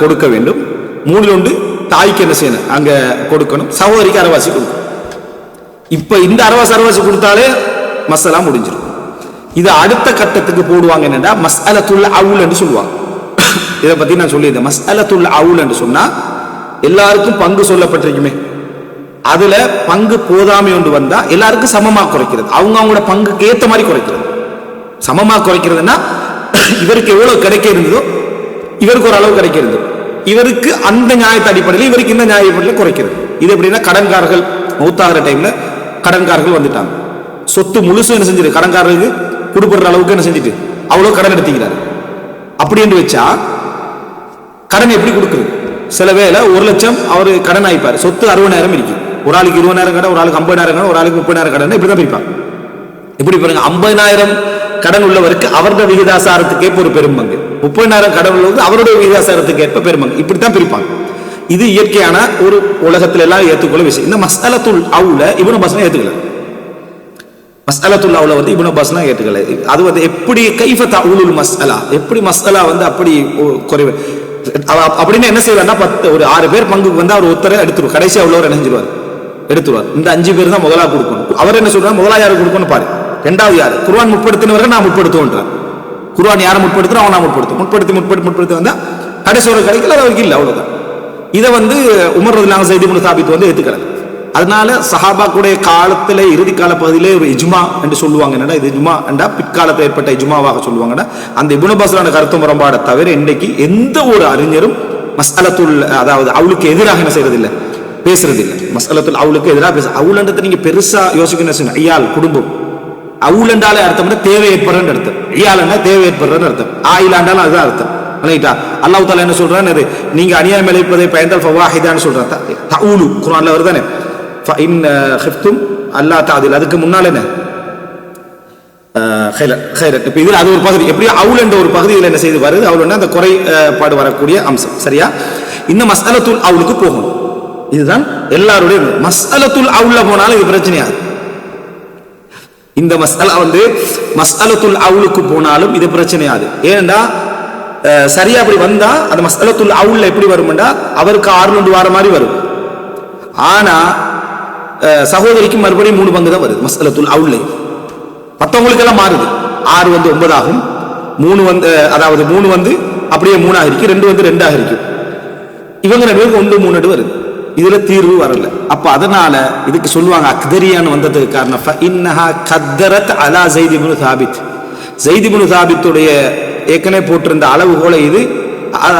கொடுக்க வேண்டும். 3 தாய்க்கு என்ன செய்யணும், அங்க கொடுக்கணும். சகோதரிக்கு அரைவாசி கொடுக்கணும். இப்ப இந்த அரைவாசி கொடுத்தாலே மசாலா முடிஞ்சிடும். இது அடுத்த கட்டத்துக்கு போடுவாங்க, என்னன்னா மஸ்அலத்துல் அவுல் என்று சொல்லுவாங்க. இதை பத்தி நான் சொல்லியிருந்தேன். மஸ்அலத்துல் அவுல் என்று சொன்னா எல்லாருக்கும் பங்கு சொல்லப்பட்டிருக்குமே, அதுல பங்கு போதாமை ஒன்று வந்தா எல்லாருக்கும் சமமா குறைக்கிறது, அவங்களோட பங்குக்கு ஏத்த மாதிரி குறைக்கிறது. சமமா குறைக்கிறதுனா இவருக்கு எவ்வளவு கிடைக்க இருந்ததோ இவருக்கு ஒரு அளவு கிடைக்க இருந்தது, இவருக்கு அந்த நியாயத்தை அடிப்படையில் இவருக்கு இந்த நியாய அடிப்படையில் குறைக்கிறது. இது எப்படின்னா, கடன்காரர்கள் மௌத்தாகிற டைம்ல கடன்காரர்கள் வந்துட்டாங்க, சொத்து முழுசும் என்ன செஞ்சிரு, கடன்காரர்களுக்கு கொடுப்படுற அளவுக்கு என்ன செஞ்சுட்டு அவ்வளவு கடன் எடுத்துக்கிறாரு. அப்படி என்று வச்சா கடன் எப்படி கொடுக்குறது? சில வேளை 1 லட்சம் அவர் கடன் ஆயிப்பாரு, சொத்து 60,000 இருக்கு. ஒரு ஆளுக்கு 20,000 கடன், ஒரு ஆளுக்கு 50,000 கடன், ஒரு ஆளுக்கு 30,000 கடன், இப்படிதான் பிரிப்பாங்க. இப்படி பாருங்க, 50,000 கடன் உள்ளவருக்கு அவருடைய விகிதாசாரத்துக்கு ஏற்ப ஒரு பெரும்பங்கு, 30,000 கடன் உள்ளவருக்கு அவருடைய விகிதாசாரத்துக்கு ஏற்ப பெரும்பங்கு, இப்படித்தான் பிரிப்பாங்க. இது இயற்கையான ஒரு உலகத்துல எல்லாம் ஏற்றுக்கொள்ள விஷயம். இந்த மஸ்அலத்துல் அவுல இப்னு அப்பாஸ் ஏற்றுக்கல. மஸ்அலத்துல் அவுல வந்து இப்னு அப்பாஸ் ஏற்றுக்கல. அது வந்து எப்படி கைஃப தஉலுல் மஸ்அலா, எப்படி மஸ்அலா வந்து அப்படி குறைவு அப்படின்னு என்ன செய்வார்னா, ஒரு 6 பேர் பங்குக்கு வந்து அவர் ஒருத்தரை எடுத்துருவார், கடைசியா உள்ளவர் இணைஞ்சிருவார், எடுத்துருவார். இந்த 5 பேர் தான் முதலா கொடுக்கணும். அவர் என்ன சொல்றாரு, முதலா யாரு கொடுக்கணும் பாரு, 2வது யாரு, குர்ஆன் முற்படுத்தினவர்கள் நான் முற்படுத்துவோன்றார். குர்ஆன் யாரை முற்படுத்துறோம் அவன் நான் முற்படுத்தி வந்தா கடைசி ஒரு கிடைக்கல, அவருக்கு இல்லை, அவ்வளவுதான். இதை வந்து உமர் ரலியல்லாஹு ஸைத் இப்னு சாபித் வந்து ஏத்துக்கிறார். அதனால சஹாபாக்குடைய காலத்துல இறுதி கால பகுதியிலே ஒரு இஜ்மா என்று சொல்லுவாங்க. என்னடா இது இஜ்மா என்றா பிற்காலத்தில் ஏற்பட்ட இஜ்மாவாக சொல்லுவாங்கன்னா, அந்த இப்னு அப்பாஸ் கருத்து முரண்பாடை தவிர இன்றைக்கு எந்த ஒரு அறிஞரும் மஸ்அலத்துல் அதாவது அவளுக்கு எதிராக என்ன செய்யறது இல்லை, பேசுறது இல்லை. மஸ்அலத்துல் அவளுக்கு எதிராக பேச அவுலன்றதை நீங்க பெருசா யோசிக்கணும். ஐயால் குடும்பம் அவுலண்டாலே அர்த்தம் தேவை ஏற்படுறன்னு அர்த்தம், ஐயாலன்னா தேவை ஏற்படுறன்னு அர்த்தம், ஆயிலாண்டாலும் அதுதான் அர்த்தம். அல்லாஹ் தஆலா என்ன சொல்றான், நீங்க அநியாயம் இழைப்பதை பயந்தால் ஃபவாஹிதான்னு சொல்றான். தஊலு குர்ஆன்ல வருதானே, ஃபஇன் கிஃப்தும் அல்லா தஅதில், அதுக்கு முன்னால என்ன இப்போ இதில் அது ஒரு பகுதி, எப்படி அவுல் என்ற ஒரு பகுதி இதில் என்ன செய்து வருது, அவுல் அந்த குறைபாடு வரக்கூடிய அம்சம். சரியா? இந்த மஸ்அலத்துல் அவுலுக்கு போகணும். இதுதான் எல்லாருடைய மஸ்அலத்துல் அவுல்ல போனாலும் இது பிரச்சனையாது. இந்த மஸ்அலா மஸ்அலத்துல் அவுலுக்கு போனாலும் இது பிரச்சனையாது. ஏனென்றா சரியா அப்படி வந்தா அந்த மஸ்அலத்துல் அவுல்ல எப்படி வரும்டா அவருக்கு 6 வார மாதிரி வரும். ஆனா சகோதரிக்கு மறுபடியும் 3 பங்கு தான் வருது மஸ்அலத்துல் அவுல்ல. மற்றவங்களுக்கு எல்லாம் மாறுது. 6 9 ஆகும், 3 அதாவது 3 அப்படியே 3 ஆகிருக்கு, 2 2 ஆகிருக்கு. இவங்க 1 3 வருது. இதுல தீர்வு வரல. அப்ப அதனால இதுக்கு சொல்லுவாங்க அக்தரியான்னு வந்ததுக்கு காரணம் ஃபஇன்னஹா கத்தரத் அலா ஸைத் இப்னு சாபித். ஸைத் இப்னு சாபித்துடைய ஏற்கனவே போட்டிருந்த அளவுகோலை இது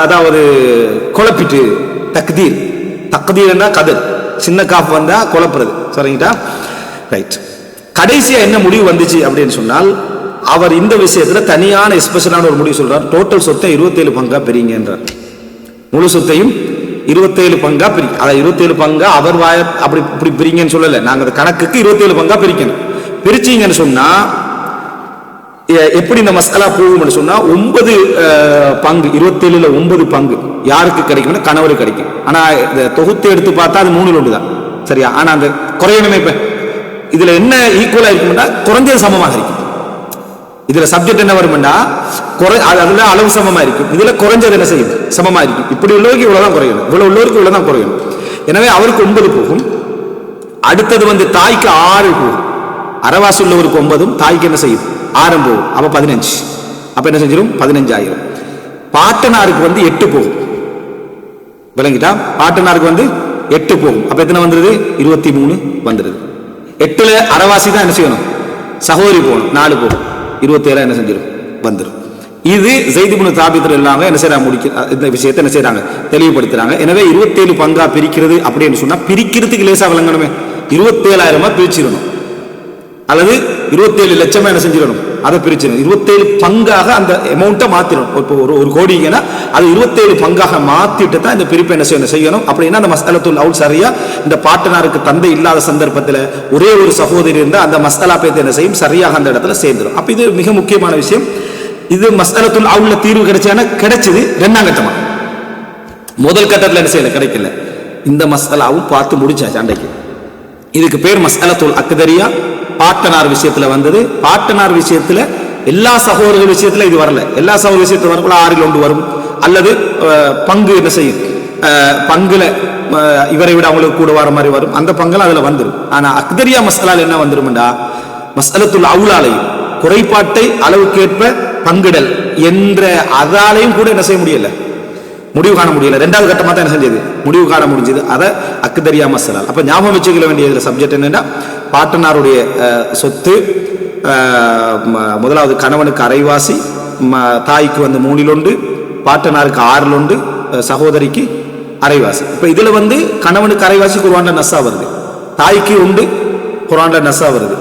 அதாவது குழப்பிட்டு தக்தீர். தக்தீர்னா கதர், சின்ன காஃப் வந்தா குழப்புறது. சரிங்களா? ரைட். கடைசியா என்ன முடிவு வந்துச்சு அப்படின்னு சொன்னால் அவர் இந்த விஷயத்துல தனியான எஸ்பெஷலான ஒரு முடிவு சொல்றார். டோட்டல் சொத்தை 27 பங்கா பிரிங்க என்றார். முழு சொத்தையும் 27 பங்கா பிரிக்க. அதாவது 27 பங்கா அவர் அப்படி இப்படி பிரிங்கன்னு சொல்லல. நாங்க அந்த கணக்குக்கு 27 பங்கா பிரிக்கணும். பிரிச்சீங்கன்னு சொன்னா எப்படி இந்த மசாலா போகும்னு சொன்னா 9 பங்கு 27ல 9 பங்கு யாருக்கு கிடைக்கும்னா கணவருக்கு கிடைக்கும். ஆனா இந்த தொகுத்து எடுத்து பார்த்தா அது 3 ஒன்று தான். சரியா? ஆனா அந்த குறையணுமே. இப்ப இதுல என்ன ஈக்குவலா இருக்கும்னா குறைஞ்சது சமமாக இருக்கும். இதுல சப்ஜெக்ட் என்ன வரும்னா அதுல அளவு சமமா இருக்கும். இதுல குறைஞ்சது என்ன செய்யும்? சமமா இருக்கும். இப்படி உள்ளவருக்கு இவ்வளவுதான் குறையணும், இவ்வளவு உள்ளவருக்கு இவ்வளவுதான் குறையணும். எனவே அவருக்கு 9 போகும். அடுத்தது தாய்க்கு 6 போகும். அரைவாசி உள்ளவருக்கு 9, தாய்க்கு என்ன செய்யும்? 6 போகும். அப்ப 15. அப்ப என்ன செஞ்சிடும்? 15,000. பாட்டனாருக்கு 8 போகும். விளங்கிட்டா? பாட்டனாருக்கு 8 போகும். அப்ப எத்தனை வந்துருது? 23 வந்துருது. 8ல அரைவாசி தான் என்ன செய்யணும்? சகோதரி போகணும். 4 போகும். 27 என்ன செஞ்சிடும்? வந்துடும். இது ஸைத் இப்னு சாபித் இல்லாம என்ன செய்யறாங்க? இந்த விஷயத்தை என்ன செய்யறாங்க? தெளிவுபடுத்துறாங்க. எனவே 27 பங்கா பிரிக்கிறது அப்படின்னு சொன்னா பிரிக்கிறதுக்கு லேசா விளங்கணுமே. 27,000 பிரிச்சிடணும், அல்லது 27 லட்சமா என்ன செஞ்சிடணும்? அதை பிரிச்சிடணும். 27 பங்காக அந்த அமௌண்ட்டை மாத்திடணும். இப்போ ஒரு கோடிங்கன்னா அது 27 பங்காக மாத்திட்டு தான் இந்த பிரிப்பை என்ன செய்யணும். அப்படின்னா அந்த மஸ்அலத்துல் அவுல் சரியா இந்த பாட்டனாருக்கு தந்தை இல்லாத சந்தர்ப்பத்தில் ஒரே ஒரு சகோதரி இருந்தால் அந்த மஸ்அலா பேத்து என்ன செய்யும்? சரியாக அந்த இடத்துல சேர்ந்துடும். அப்ப இது மிக முக்கியமான விஷயம். இது மஸ்அலத்துல் அவுல்ல தீர்வு கிடைச்சானா கிடைச்சது 2ஆம் கட்டமா. முதல் கட்டத்தில் என்ன செய்யல, கிடைக்கல. இந்த மஸ்அலாவும் பார்த்து முடிச்சாச்சு அன்றைக்கு. இதுக்கு பேர் மஸ்அலத்துல் அக்தரியா. பாட்டனார் விஷயத்துல வந்தது. பாட்டனார் விஷயத்துல எல்லா சகோதரர்கள் விஷயத்துல இது வரல. எல்லா சகோதர விஷயத்துல வரக்குள்ள 6ல் 1 வரும், அல்லது பங்கு என்ன செய்யும்? பங்குல இவரை விட அவங்களுக்கு கூட வர மாதிரி வரும். அந்த பங்குல அதுல வந்துடும். ஆனா அக்தரியா மஸ்அலால என்ன வந்துரும்டா, மஸ்அலத்துல் அவுலாலையும் குறைபாட்டை அளவுக்கேற்ப பங்கிடல் என்ற அதாலையும் கூட என்ன செய்ய முடியல, முடிவு காண முடியல. 2வது கட்டமா தான் என்ன செஞ்சது? முடிவு காண முடிஞ்சது. அதை அக்தரியா மஸ்அலா. அப்ப ஞாபகம் வச்சுக்க வேண்டிய சப்ஜெக்ட் என்னன்னா, பாட்டனாருடைய சொத்து முதலாவது கணவனுக்கு அரைவாசி, தாய்க்கு 3ல் 1, பாட்டனாருக்கு 6ல் 1, சகோதரிக்கு அரைவாசி. இப்ப இதுல கணவனுக்கு அரைவாசி குர்ஆன்ல நஸ்ஸா வருது, தாய்க்கு 1 குர்ஆன்ல நஸ்ஸா வருது,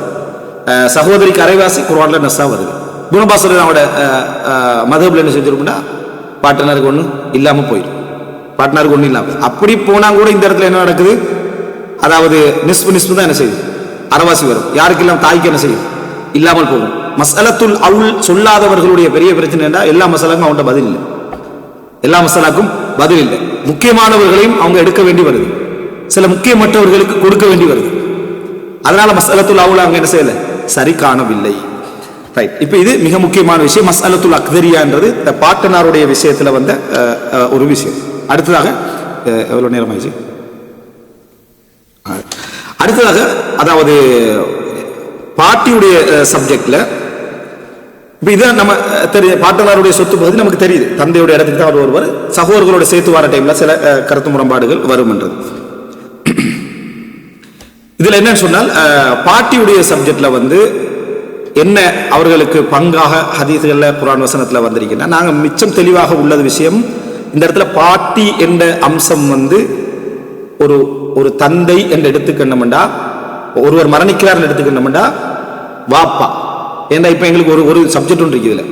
சகோதரிக்கு அரைவாசி குர்ஆன்ல நஸ்ஸா வருது. குணபாசரோட மதஹப்ல என்ன செஞ்சிருக்குன்னா பாட்டனாருக்கு 1 இல்லாம போயிடும், பாட்டனாருக்கு 1 இல்லாம. அப்படி போனா கூட இந்த இடத்துல என்ன நடக்குது? அதாவது நிஸ்பு தான் என்ன செய்யுது? அரைவாசி வரும். யாருக்கு இல்லாம தாய்க்கு என்ன செய்யும்? இல்லாமல் போகும். மஸ்அலத்துல் அவுல் சொல்லாதவர்களுடைய பெரிய பிரச்சனை என்ன? எல்லா மசாலாக்கும் அவன்கிட்ட பதில் இல்லை. எல்லா மசாலாக்கும் பதில் இல்லை. முக்கியமானவர்களையும் அவங்க எடுக்க வேண்டி வருது, சில முக்கியமற்றவர்களுக்கு கொடுக்க வேண்டி வருது. அதனால மஸ்அலத்துல் அவுல் அவங்க என்ன செய்யல, சரி காணவில்லை. ரைட். இப்போ இது மிக முக்கியமான விஷயம். மஸ்அலத்துல் அக்தரியான்றது இந்த பாட்டனாருடைய விஷயத்துல வந்த ஒரு விஷயம். அடுத்ததாக எவ்வளவு நேரம் ஆயிடுச்சு? அடுத்ததாக அதாவது பாட்டியுடைய சப்ஜெக்ட்ல இப்போ இதான் நம்ம தெரிய பாட்டனாருடைய சொத்து பகுதி நமக்கு தெரியுது. தந்தையுடைய இடத்துக்கு தான் அவர் வருவார். சகோதரர்களோட சேர்த்து வர டைம்ல சில கருத்து முரண்பாடுகள் வரும் என்றது. இதுல என்னன்னு சொன்னால் பாட்டியுடைய சப்ஜெக்ட்ல என்ன அவர்களுக்கு பங்காக ஹதீஸ்கள்ல குர்ஆன் வசனத்துல வந்திருக்குன்னா, நாங்க மிச்சம் தெளிவாக உள்ளது விஷயம் இந்த இடத்துல பாட்டி என்ற அம்சம் ஒரு ஒரு தந்தை என்று எடுத்துக்கணும்டா, ஒருவர் மரணிக்கிறார் எடுத்துக்கணும்டா வாப்பா. ஏன்னா இப்ப எங்களுக்கு ஒரு சப்ஜெக்ட் ஒன்று இருக்குது.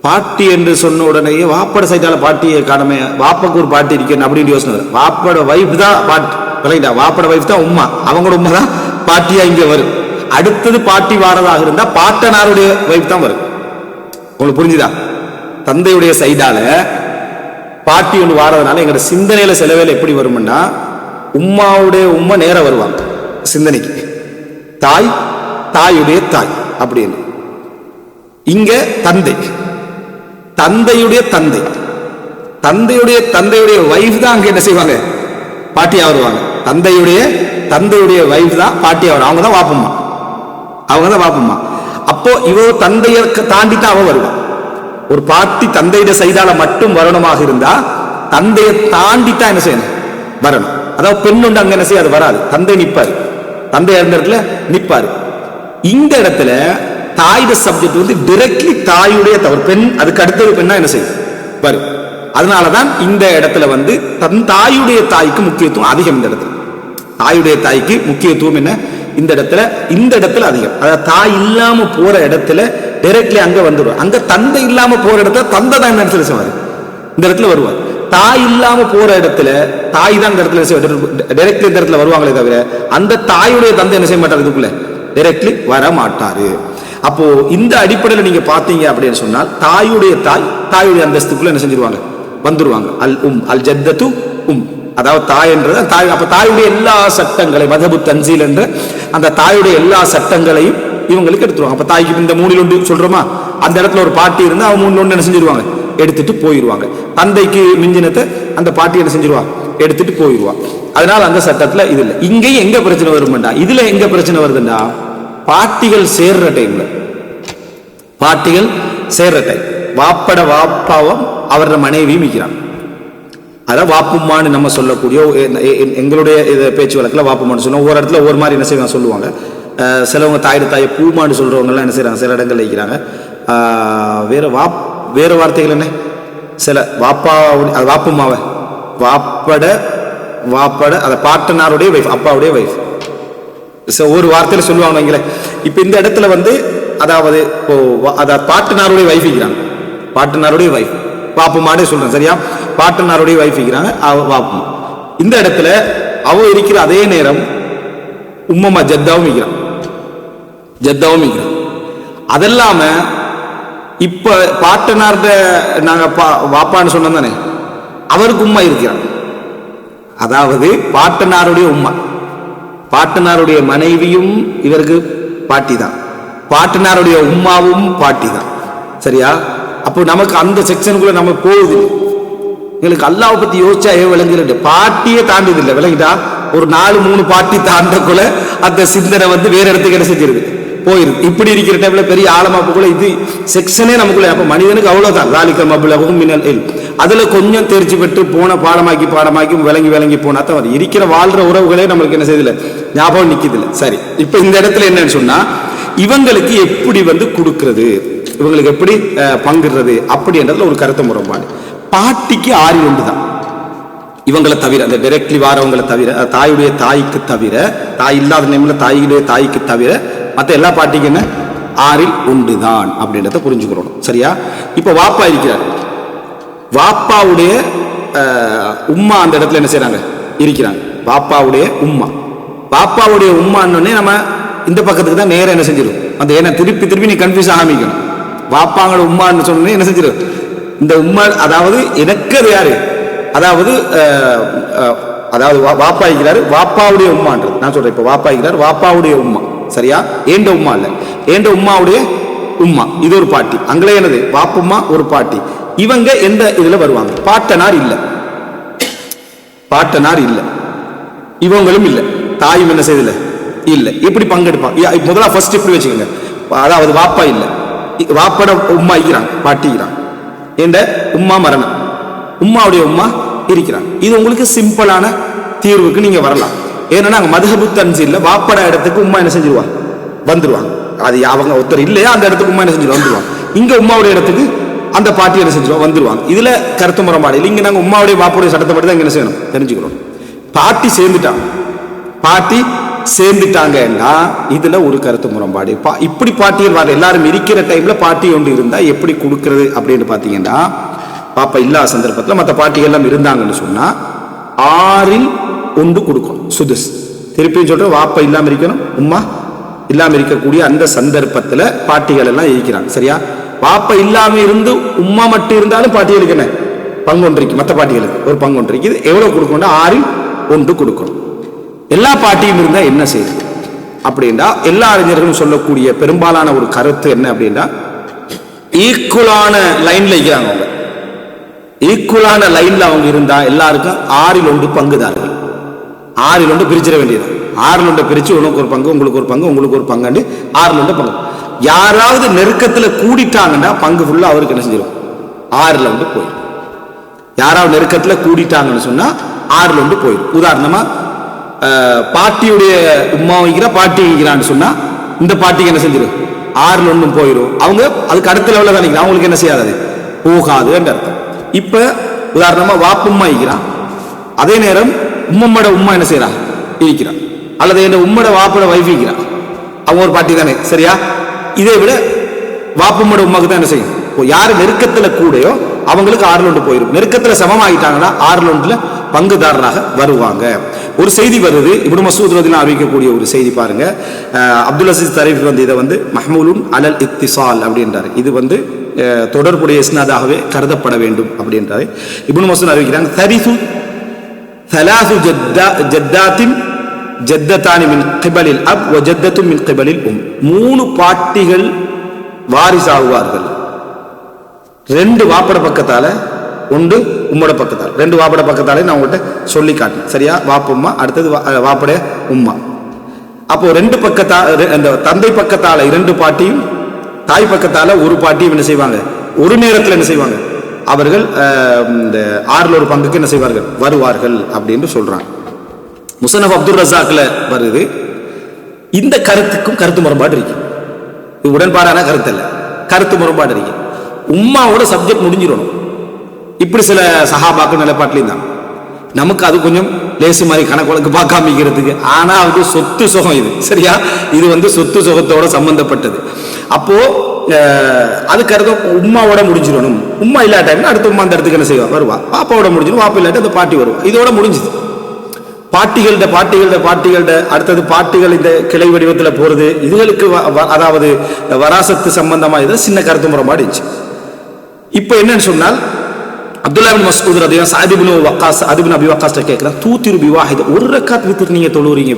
பாட்டி என்று சொன்ன உடனேயே வாப்பட சைட்டால பாட்டியை காணமே, வாப்பாக்கு ஒரு பாட்டி இருக்கேன் அப்படின்னு யோசனை. வாப்பட வைஃப் தான் பாட்டி, வாப்பட வைஃப் தான் உம்மா, அவங்களோட உம்மா தான் பாட்டியா இங்க வரும். அடுத்தது பாட்டி வாரதாக இருந்தா பாட்டனாருடைய வைஃப் தான் வரும். உங்களுக்கு புரிஞ்சுதா? தந்தையுடைய சைடால பாட்டி ஒன்று வாரதுனால எங்களோட சிந்தனையில செலவேல எப்படி வரும்னா, உம்மாவுடைய உம்மா நேரம் வருவாங்க சிந்தனைக்கு, தாய் தாயுடைய தாய் அப்படின்னு. இங்க தந்தை தந்தையுடைய தந்தை தந்தையுடைய தந்தையுடைய வைஃப் தான் அங்க என்ன செய்வாங்க, பாட்டியா வருவாங்க. தந்தையுடைய வைஃப் தான் பாட்டியா வரும். அவங்க தான் வாப்பம்மா. அப்போ இவ தந்தையை தாண்டி தான் அவ வருவான். ஒரு பாட்டி தந்தையுடைய சைடால மட்டும் வரணுமாக இருந்தா தந்தையை தாண்டித்தான் என்ன செய்யணும், வரணும். அதாவது பெண் ஒன்று அங்க என்ன செய்ய அது வராது. தந்தை நிற்பாரு, தந்தை இருந்த இடத்துல நிற்பாரு. இந்த இடத்துல தாயுடைய சப்ஜெக்ட் வந்து டைரக்ட்லி தாயுடைய தவறு, பெண் அதுக்கு அடுத்தது பெண்ணா என்ன செய்யும் வரும். அதனாலதான் இந்த இடத்துல வந்து தன் தாயுடைய தாய்க்கு முக்கியத்துவம் அதிகம். இந்த இடத்துல தாயுடைய தாய்க்கு முக்கியத்துவம் என்ன இந்த இடத்துல அதிகம். அதாவது தாய் இல்லாம போற இடத்துல டைரக்ட்லி அங்க வந்துடும். அங்க தந்தை இல்லாம போற இடத்துல தந்தை தான் இந்த இடத்துல செய்வார், இந்த இடத்துல வருவார். தாய் இல்லாம போற இடத்துல தாய் தான் இந்த இடத்துல டைரக்ட்லி இந்த இடத்துல வருவாங்களே தவிர அந்த தாயுடைய தந்தை என்ன செய்ய மாட்டார், இதுக்குள்ள டைரக்ட்லி வர மாட்டாரு. அப்போ இந்த அடிப்படையில் நீங்க பாத்தீங்க அப்படின்னு சொன்னால் தாயுடைய தாயுடைய அந்தஸ்துக்குள்ள என்ன செஞ்சிருவாங்க, வந்துருவாங்க. அல் ஜத்தத்து அதாவது தாய் என்றது தாய். அப்ப தாயுடைய எல்லா சட்டங்களையும் மதபு தன்சீல் என்ற அந்த தாயுடைய எல்லா சட்டங்களையும் இவங்களுக்கு எடுத்துருவாங்க. அப்ப தாய்க்கு இந்த 3 சொல்றோமா, அந்த இடத்துல ஒரு பாட்டி இருந்தா அவங்க 3 என்ன செஞ்சிருவாங்க, எடுத்துட்டு போயிருவாங்க. தந்தைக்கு மிஞ்சினத்தை அந்த பாட்டி என்ன செஞ்சிருவா, எடுத்துட்டு போயிருவா. அதனால அந்த சட்டத்துல இது இல்லை. இங்கேயும் எங்க பிரச்சனை வரும்டா, இதுல எங்க பிரச்சனை வருதுண்டா, பாட்டிகள் சேர்ற டைம் வாப்பாவும் அவரோட மனைவியும் இருக்கிறாங்க. அதான் வாப்புமான்னு நம்ம சொல்லக்கூடிய எங்களுடைய பேச்சு வழக்கில் வாப்புமான்னு சொன்னோம். ஒவ்வொரு இடத்துல ஒவ்வொரு மாதிரி என்ன செய்வாங்க சொல்லுவாங்க. சிலவங்க தாயை பூமான்னு சொல்றவங்கலாம் என்ன செய்யறாங்க, சில இடங்கள்ல இருக்கிறாங்க. வேற வார்த்தைகள் என்ன, சில வாப்புமாவை வாப்பட அதை பாட்டனாருடைய வைஃப், அப்பாவுடைய வைஃப் ஒரு வார்த்தையில சொல்லுவாங்க. இப்ப இந்த இடத்துல வந்து அதாவது பாட்டனாருடைய வைஃப் இருக்கிறாங்க, பாட்டனாருடைய வைஃப் வாப்புமாடே சொல்றேன் சரியா, பாட்டனாருடைய வைஃப் இருக்கிறாங்க வாப்புமா. இந்த இடத்துல அவ இருக்கிற அதே நேரம் உம்மம்மா ஜத்தாவும் இருக்கிறான். அதெல்லாம இப்ப பாட்டனார்ட நாங்க வாப்பான்னு சொன்னோம் தானே, அவருக்கு உம்மா இருக்கிறான். அதாவது பாட்டனாருடைய உம்மா, பாட்டனாருடைய மனைவியும் இவருக்கு பாட்டி தான், பாட்டனாருடைய உம்மாவும் பாட்டி தான் சரியா. அப்போ நமக்கு அந்த செக்ஷனுக்குள்ள நம்ம போகுது. எங்களுக்கு அல்லாஹ் பத்தி யோசிச்சா விளங்குறது, பாட்டியே தாண்டியது இல்லை விளங்கிட்டா. ஒரு 4-3 பாட்டி தாண்டக்குள்ள அந்த சிந்தனை வந்து வேற இடத்துக்கு என்ன செஞ்சிருக்கு, போயிருக்கு. இப்படி இருக்கிற டைம்ல பெரிய ஆழமாப்புக்குள்ள இது செக்ஷனே நமக்குள்ள. அப்ப மனிதனுக்கு அவ்வளவுதான் தாலிக்கல் மபுலகும் மினல் இல்ம். அதுல கொஞ்சம் தேர்ச்சி பெற்று போன பாடமாக்கி விளங்கி போனா தான் இருக்கிற வாழ்ற உறவுகளே நம்மளுக்கு என்ன செய்யல, ஞாபகம் நிக்குது இல்லை. சரி, இப்ப இந்த இடத்துல என்னன்னு சொன்னா இவங்களுக்கு எப்படி வந்து கொடுக்கிறது, இவங்களுக்கு எப்படி பங்குறது அப்படின்றதுல ஒரு கருத்து முறைப்பாடு. பாட்டிக்கு 6 உண்டு தான் இவங்களை தவிர, அந்த டைரக்ட்லி வாரவங்களை தவிர, தாயுடைய தாய்க்கு தவிர, தாய் இல்லாத நேம்ல தாயுடைய தாய்க்கு தவிர மற்ற எல்லா பாட்டிக்கு என்ன 6 உண்டு தான் அப்படின்றத புரிஞ்சுக்கிறோம் சரியா. இப்ப வாப்பா இருக்கிறார், வாப்பாவுடைய உம்மா அந்த இடத்துல என்ன செய்யறாங்க, இருக்கிறாங்க. பாப்பாவுடைய உம்மான்னு நம்ம இந்த பக்கத்துக்கு தான் நேரம் என்ன செஞ்சிடும், அந்த ஏன்னா திருப்பி நீ கன்ஃபியூஸ் ஆரம்பிக்கணும். வாப்பாங்களோட உம்மான்னு சொன்னே என்ன செஞ்சிடும், இந்த உம்மா அதாவது எனக்கு அது யாரு, அதாவது வாப்பா இருக்கிறாரு, வாப்பாவுடைய உம்மான்றது நான் சொல்றேன். இப்ப வாப்பா இருக்கிறார், வாப்பாவுடைய உம்மா சரியா, ஏண்ட உம்மா இல்ல, ஏண்ட உம்மாவுடைய உம்மா இது ஒரு பாட்டி. அங்களே என்னது வாப்பும்மா ஒரு பாட்டி. இவங்க எந்த இதுல வருவாங்க, பாட்டனார் இல்ல, இவங்களும் இல்ல, தாயும் என்ன செய்யல இல்ல. எப்படி பங்கெடுப்பாங்க முதல்ல ஃபர்ஸ்ட் இப்படி வச்சுக்கோங்க. அதாவது வாப்பா இல்ல, வாப்பட உம்மா இருக்கிறாங்க, பாட்டி இருக்கிறாங்க, என்ற உம்மா மரணம், உம்மாவுடைய உம்மா இருக்கிறாங்க. இது உங்களுக்கு சிம்பிளான தீர்வுக்கு நீங்க வரலாம். ஏன்னா மதுஹபு தன்சீல்ல வாப்பட இடத்துக்கு உம்மா என்ன செஞ்சிருவா, வந்துருவாங்க. அது அவங்க ஒருத்தர் இல்லையா அந்த இடத்துக்கு உம்மா என்ன செஞ்சிருவா, வந்துருவாங்க. இங்க உம்மாவுடைய இடத்துக்கு அந்த பாட்டி என்ன செஞ்சிருவா, வந்துருவாங்க. இதுல கருத்து முறைப்பாடு இல்லை. இங்க நாங்க உம்மாவுடைய வாப்புடைய சட்டத்தை பற்றி தான் என்ன செய்யணும் தெரிஞ்சுக்கிறோம். பாட்டி சேர்ந்துட்டாங்கன்னா இதுல ஒரு கருத்து முரண்பாடு. இப்படி பாட்டியல் வர எல்லாரும் இருக்கிற டைம்ல பாட்டி ஒன்று இருந்தா எப்படி கொடுக்கறது அப்படின்னு பாத்தீங்கன்னா, பாப்பா இல்லாத சந்தர்ப்பத்தில் மற்ற பாட்டிகள் எல்லாம் இருந்தாங்கன்னு சொன்னா 6 கொடுக்கணும் சுதுஸ். திருப்பியும் சொல்ற வாப்பா இல்லாம இருக்கணும், உம்மா இல்லாமல் இருக்கக்கூடிய அந்த சந்தர்ப்பத்தில் பாட்டிகள் எல்லாம் இருக்கிறாங்க. சரியா? வாப்பா இல்லாம இருந்து உம்மா மட்டும் இருந்தாலும் பாட்டிகளுக்கு என்ன பங்கு ஒன்று இருக்கு, மற்ற பாட்டிகளுக்கு ஒரு பங்கு ஒன்று இருக்குது. எவ்வளவு கொடுக்கணும்? 1/6 கொடுக்கணும். எல்லா பாட்டியும் இருந்தா என்ன செய்யுது அப்படின்னா, எல்லா அறிஞர்களும் சொல்லக்கூடிய பெரும்பாலான ஒரு கருத்து என்ன அப்படின்னா, ஈக்குவலான லைன்ல இருக்கிறாங்க. அவங்க ஈக்குவலான லைன்ல அவங்க இருந்தா எல்லாருக்கும் 1/6 பங்குதார்கள். 1/6 பிரிச்சிட வேண்டியது. 1/6 பிரிச்சு உனக்கு ஒரு பங்கு, உங்களுக்கு ஒரு பங்கு, உங்களுக்கு ஒரு பங்கு, 6 பங்கு. யாராவது நெருக்கத்துல கூடிட்டாங்கன்னா பங்கு ஃபுல்லா அவருக்கு என்ன செஞ்சிடும்? 6 போயிடும். யாராவது நெருக்கத்துல கூடிட்டாங்கன்னு சொன்னா 6 போயிடும். உதாரணமா பாட்டியுடைய உமா வைக்கிற பாட்டி வைக்கிறான்னு சொன்னா இந்த பாட்டிக்கு என்ன செஞ்சிடும்? 6 போயிடும். அவங்க அதுக்கு அடுத்த லெவலில் தான் நிற்கிறாங்க, அவங்களுக்கு என்ன செய்யாது, போகாது என்ற அர்த்தம். இப்ப உதாரணமா வாப்பும்மா இருக்கிறான், அதே நேரம் உம்மம்மோட உம்மா என்ன செய்யறான், இருக்கிறான். அல்லது என்ன உம்மோட வாப்போட வைஃப் இருக்கிறான், அவங்க ஒரு பாட்டி தானே. சரியா? இதை விட வாப்பும்மோட உமாக்கு தான் என்ன செய்யும், யாரு நெருக்கத்துல கூடயோ அவங்களுக்கு 6 போயிடும். நெருக்கத்துல சமமாயிட்டாங்கன்னா 6 பங்குதாரராக வருவாங்க. ஒரு செய்தி வருது, இப்னு மஸ்ஊத் ரலியல்லாஹு அறிவிக்கக்கூடிய ஒரு செய்தி பாருங்க. அப்துல் அசீஸ் தரீஃப் இதை மஹ்மூலுன் அலல் இத்திசால் அப்படின்றாரு. இது தொடர்புடைய இஸ்னாதாகவே கருதப்பட வேண்டும் அப்படின்றாரு. இப்னு மஸ்ஊத் அறிவிக்கிறாங்க, தரிசு தலாசு ஜத்தாத்தின் ஜத்தத்தானி மின் கிபலில் அப் வ ஜத்தத்தும் மின் கிபலில் 3 பாட்டிகள் வாரிசாகுவார்கள். 2 வாப்பட பக்கத்தால, 1 உம்மோட பக்கத்தால். 2 வாப்பட பக்கத்தாலே நான் உங்கள்கிட்ட சொல்லி காட்டேன். சரியா? வாப்பும்மா, அடுத்தது வாப்பட உம்மா. அப்போ 2 பக்கத்தால, அந்த தந்தை பக்கத்தால 2 பாட்டியும் தாய் பக்கத்தால 1 பாட்டியும் என்ன செய்வாங்க, ஒரு நேரத்தில் என்ன செய்வாங்க, அவர்கள் இந்த 6 பங்குக்கு என்ன செய்வார்கள், வருவார்கள் அப்படின்னு சொல்றாங்க. முஸன்னஃப் அப்துல் ரஸாக்ல வருது. இந்த கருத்துக்கும் கருத்து முரண்பாடு இருக்கு. இது உடன்பாடான கருத்து அல்ல, கருத்து முரண்பாடு இருக்கு. உம்மாவோட சப்ஜெக்ட் முடிஞ்சிடணும். இப்படி சில சஹாபாக்கள் நிலைப்பாட்டிலையும் தான். நமக்கு அது கொஞ்சம் லேசு மாதிரி கணக்கு பார்க்காமிக்கிறதுக்கு. ஆனா அது சொத்து சுகம். இது சரியா? இது சொத்து சுகத்தோட சம்பந்தப்பட்டது. அப்போ அதுக்கு அடுத்த உம்மாவோட முடிஞ்சிடணும். உம்மா இல்லாட்டா அடுத்த உம்மா அந்த இடத்துக்கு என்ன செய்வா, வருவா. பாப்பாவோட முடிஞ்சிடும், பாப்பா இல்லாட்ட அந்த பாட்டி வருவா. இதோட முடிஞ்சுது. பாட்டிகள்ட அடுத்தது பாட்டிகள் இந்த கிளை வடிவத்தில் போறது, இதுகளுக்கு அதாவது வராசத்து சம்பந்தமா இதை சின்ன கருத்து முறைப்பாடு இருந்துச்சு. இப்போ என்னன்னு சொன்னால், அப்துல்லா பின் மஸ்ஊத் ரலியல்லாஹு சஅத் இப்னு வக்காஸ், சஅத் இப்னு அபி வக்காஸ் கேட்கிறான், தூத்திரு பிவாஹித, ஒரு ரக்காத் வித்ர் நீங்க தொழுறீங்க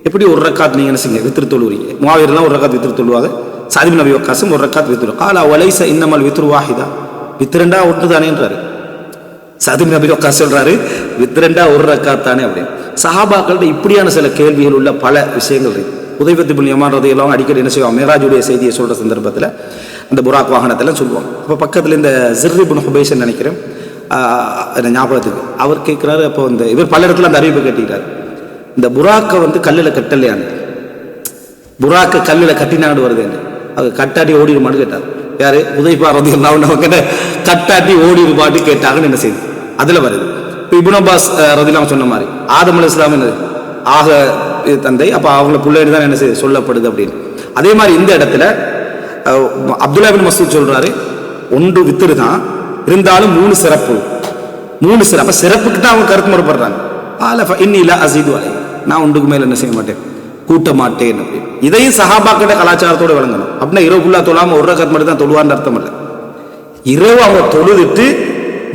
எப்படி ஒரு ரக்காத் நீங்க என்ன செய்யுங்க வித்ர் தொழுறீங்க? முஆவியர்லாம் ஒரு ரக்காத் வித்ர் தொழுவாங்க, சஅத் இப்னு அபி வக்காஸும் ஒரு ரக்காத் வித்ர். காலா வலைஸ இன்னமல் வித்ரு வாஹிதா, வித்ரண்டா ஒன்று தானேன்றாரு. சஅத் இப்னு அபி வக்காஸ் சொல்றாரு, வித்ரண்டா ஒரு ரக்காத் தானே அப்படின்னு. சஹாபாக்கள்கிட்ட இப்படியான சில கேள்விகள் உள்ள பல விஷயங்கள் இருக்கு. உதைபத் இப்னு யமான் ரலியல்லாஹு அடிக்கடி என்ன செய்வாங்க, மேராஜுடைய செய்தியை சொல்ற சந்தர்ப்பத்தில் அந்த புராக் வாகனத்தெல்லாம் சொல்லுவாங்க. அப்போ பக்கத்தில் இந்த ஸிர் இப்னு ஹுபைஷன் நினைக்கிறேன் ஞாபகத்துக்கு, அவர் கேட்குறாரு. அப்போ இவர் பல இடத்துல அந்த அறிவிப்பு கேட்டுக்கிறார், இந்த புராக்கை கல்லில் கட்டலையான்னு, புராக்கை கல்லில் கட்டினாடு வருது என்று, அது கட்டாட்டி ஓடிடுமான்னு கேட்டார். யாரு? உதைபா ரலியல்லாஹு கிட்ட கட்டாட்டி ஓடிடுபாட்டு கேட்டாங்கன்னு என்ன செய்யுது, அதில் வருது. இப்போ இப்னு அப்பாஸ் ரலியல்லாஹு சொன்ன மாதிரி ஆதம் அலைஹிஸ்ஸலாம் என்னது ஆக தந்தை, அப்போ அவங்கள பிள்ளைன்னு தான் என்ன செய்ய சொல்லப்படுது அப்படின்னு. அதே மாதிரி இந்த இடத்துல அப்துல்லா பின் மஸ்ஊத் சொல்றாரு, 1 வித்ரு தான் இருந்தாலும் 3 சிறப்பு, 3 சிறப்பு. சிறப்புக்கு தான் அவங்க கருத்து முறைப்படுறாங்க. நான் 1க்கு மேல என்ன செய்ய மாட்டேன், கூட்ட மாட்டேன் அப்படின்னு. இதையும் சஹாபாக்கிட்ட கலாச்சாரத்தோடு வழங்கணும். அப்படின்னா இரவு ஃபுல்லா தொழாம ஒரு ரக்காத் மட்டும் தான் தொழுவான்னு அர்த்தம் இல்லை. இரவு அவங்க தொழுதுட்டு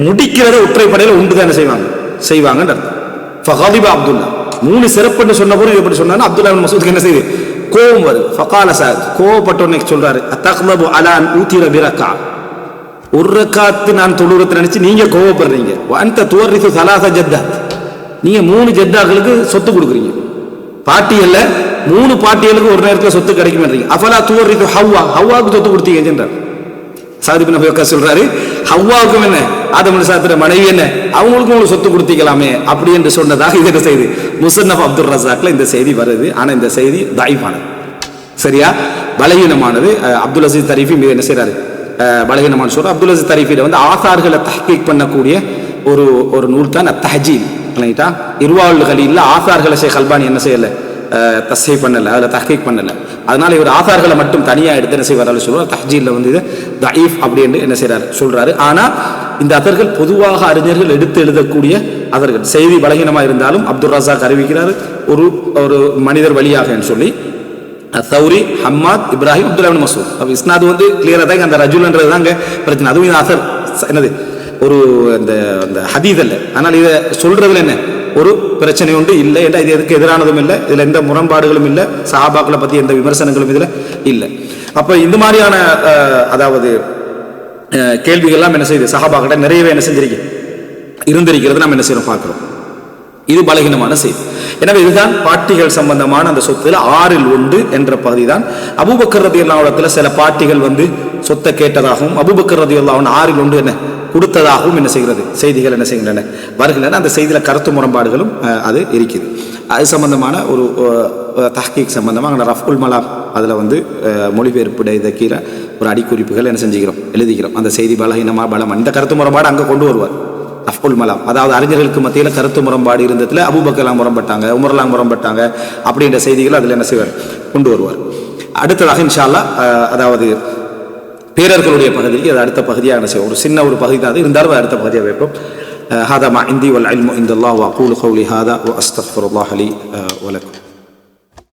முடிக்கிறத ஒற்றைப்படையில உண்டு தான் என்ன செய்வாங்கன்னு அர்த்தம். ஃபகாலிபா அப்துல்லா 3 சிறப்புன்னு சொன்ன போது எப்படி சொன்னா, அப்துல்லா பின் மஸ்ஊதுக்கு என்ன செய்யுது, கோபம் வருது. ஃபகால சஅத், கோபப்பட்டவனே சொல்றாரு, அத்தக்லபு அலா அன் ஊதிர பிரகா, ஒரு ரக்காத் நான் தொழுறத நினைச்சு நீங்க கோபப்படுறீங்க. வஅன்த துவரிது ஸலாஸ ஜத்தாத், நீங்க 3 ஜத்தாக்களுக்கு சொத்து கொடுக்குறீங்க. பாட்டியல்ல 3 பாட்டியலுக்கு ஒரு நேரத்தில் சொத்து கிடைக்கும்ன்றீங்க. அஃபலா துவரிது ஹவ்வாவுக்கு சொத்து கொடுத்தீங்கன்றார். சஅத் இப்னு அபி வக்காஸ் சொல்றாரு, ஹவ்வாவுக்கும் என்ன, ஆதம் அலைஹிஸ்ஸலாத்துடைய மனைவி என்ன, அவங்களுக்கும் உங்களுக்கு சொத்து கொடுத்தீங்களாமே அப்படி என்று சொன்னதாக இது செய்தி முஸன்னஃப் அப்துல் ரஸாக்ல இந்த செய்தி வருது. ஆனா இந்த செய்தி தஈஃபானது, சரியா, பலகீனமானது. அப்துல் அசீஸ் தரீஃபி மீது என்ன செய்யறாரு, பலகீனமான சொல்ற. அப்துல் அசீஸ் தரீஃபில ஆசார்களை தஹ்கீக் பண்ணக்கூடிய ஒரு நூல் தான் அத்தஹ்ஜீல். இர்வாவுல் கலீல்ல ஆசார்களை ஷேக் அல்பானி என்ன செய்யல, தஸ்ஹீஹ் பண்ணல, அதில் தஹ்கீக் பண்ணல. அதனால இவர் ஆசார்களை மட்டும் தனியாக எடுத்து என்ன செய்வார் சொல்லுவார். தஹ்ஜீல்ல இது தஈஃப் அப்படின்னு என்ன செய்யறாரு சொல்றாரு. ஆனா இந்த அதர்கள் பொதுவாக அறிஞர்கள் எடுத்து எழுதக்கூடிய அதர்கள் செய்தி பலகீனமாக இருந்தாலும் அப்துல் ரஸாக் அறிவிக்கிறார் ஒரு மனிதர் வழியாக சொல்லி தௌரி, ஹம்மாத், இப்ராஹிம், அப்துல்லா இப்னு மஸ்ஊத். அப்போ இஸ்னாது வந்து கிளியராக தான் அந்த ரஜுல்ன்றது தாங்க பிரச்சனை. அதுவும் இது அசர் என்னது ஒரு அந்த அந்த ஹதீஸ் அல்ல. ஆனால் இதை சொல்றதுல என்ன ஒரு பிரச்சனை உண்டு இல்லை என்றால் இது எதுக்கு எதிரானதும் இல்லை, இதில் எந்த முரண்பாடுகளும் இல்லை, சஹாபாக்களை பற்றி எந்த விமர்சனங்களும் இதில் இல்லை. அப்போ இந்த மாதிரியான அதாவது கேள்விகள்லாம் என்ன செய்யுது சஹாபாக்கிட்ட நிறையவே என்ன செஞ்சிருக்கு இருந்திருக்கிறது நம்ம என்ன செய்யறோம் பார்க்கிறோம். இது பலகீனமான செய்தி. எனவே இதுதான் பாட்டிகள் சம்பந்தமான அந்த சொத்துல 1/6 என்ற பகுதி தான். அபூபக்கர் ரலியல்லாஹு அன்ஹு சில பாட்டிகள் வந்து சொத்தை கேட்டதாகவும் அபூபக்கர் ரலியல்லாஹு அன்ஹு 1/6 என்ன கொடுத்ததாகவும் என்ன செய்கிறது செய்திகள் என்ன செய்கின்றன வருகின்றன. அந்த செய்தியில கருத்து முரண்பாடுகளும் அது இருக்குது. அது சம்பந்தமான ஒரு தஹ்கீக் சம்பந்தமாக ரஃபுல் மலாம் அதில் வந்து மொழிபெயர்ப்பு இதை கீழே ஒரு அடிக்குறிப்புகள் என்ன செஞ்சுக்கிறோம் எழுதிக்கிறோம். அந்த செய்தி பலகீனமா பலம் இந்த கருத்து முரண்பாடு அங்கே கொண்டு வருவார். ரஃபுல் மலாம் அதாவது அறிஞர்களுக்கு மத்தியில் கருத்து முரண்பாடு இருந்ததுல அபூபக்கர்லாம் முரண்பட்டாங்க, உமர்லாம் முரண்பட்டாங்க அப்படின்ற செய்திகள் அதில் என்ன செய்வார் கொண்டு வருவார். அடுத்ததாக இன்ஷா அல்லாஹ் அதாவது பேரர்களுடைய பகுதிக்கு அது அடுத்த பகுதியாக என்ன செய்வோம். ஒரு சின்ன ஒரு பகுதி தான் அது இருந்தாலும் அடுத்த பகுதியாக வைப்போம். هذا ما عندي والعلم عند الله وأقول قولي هذا وأستغفر الله لي ولكم.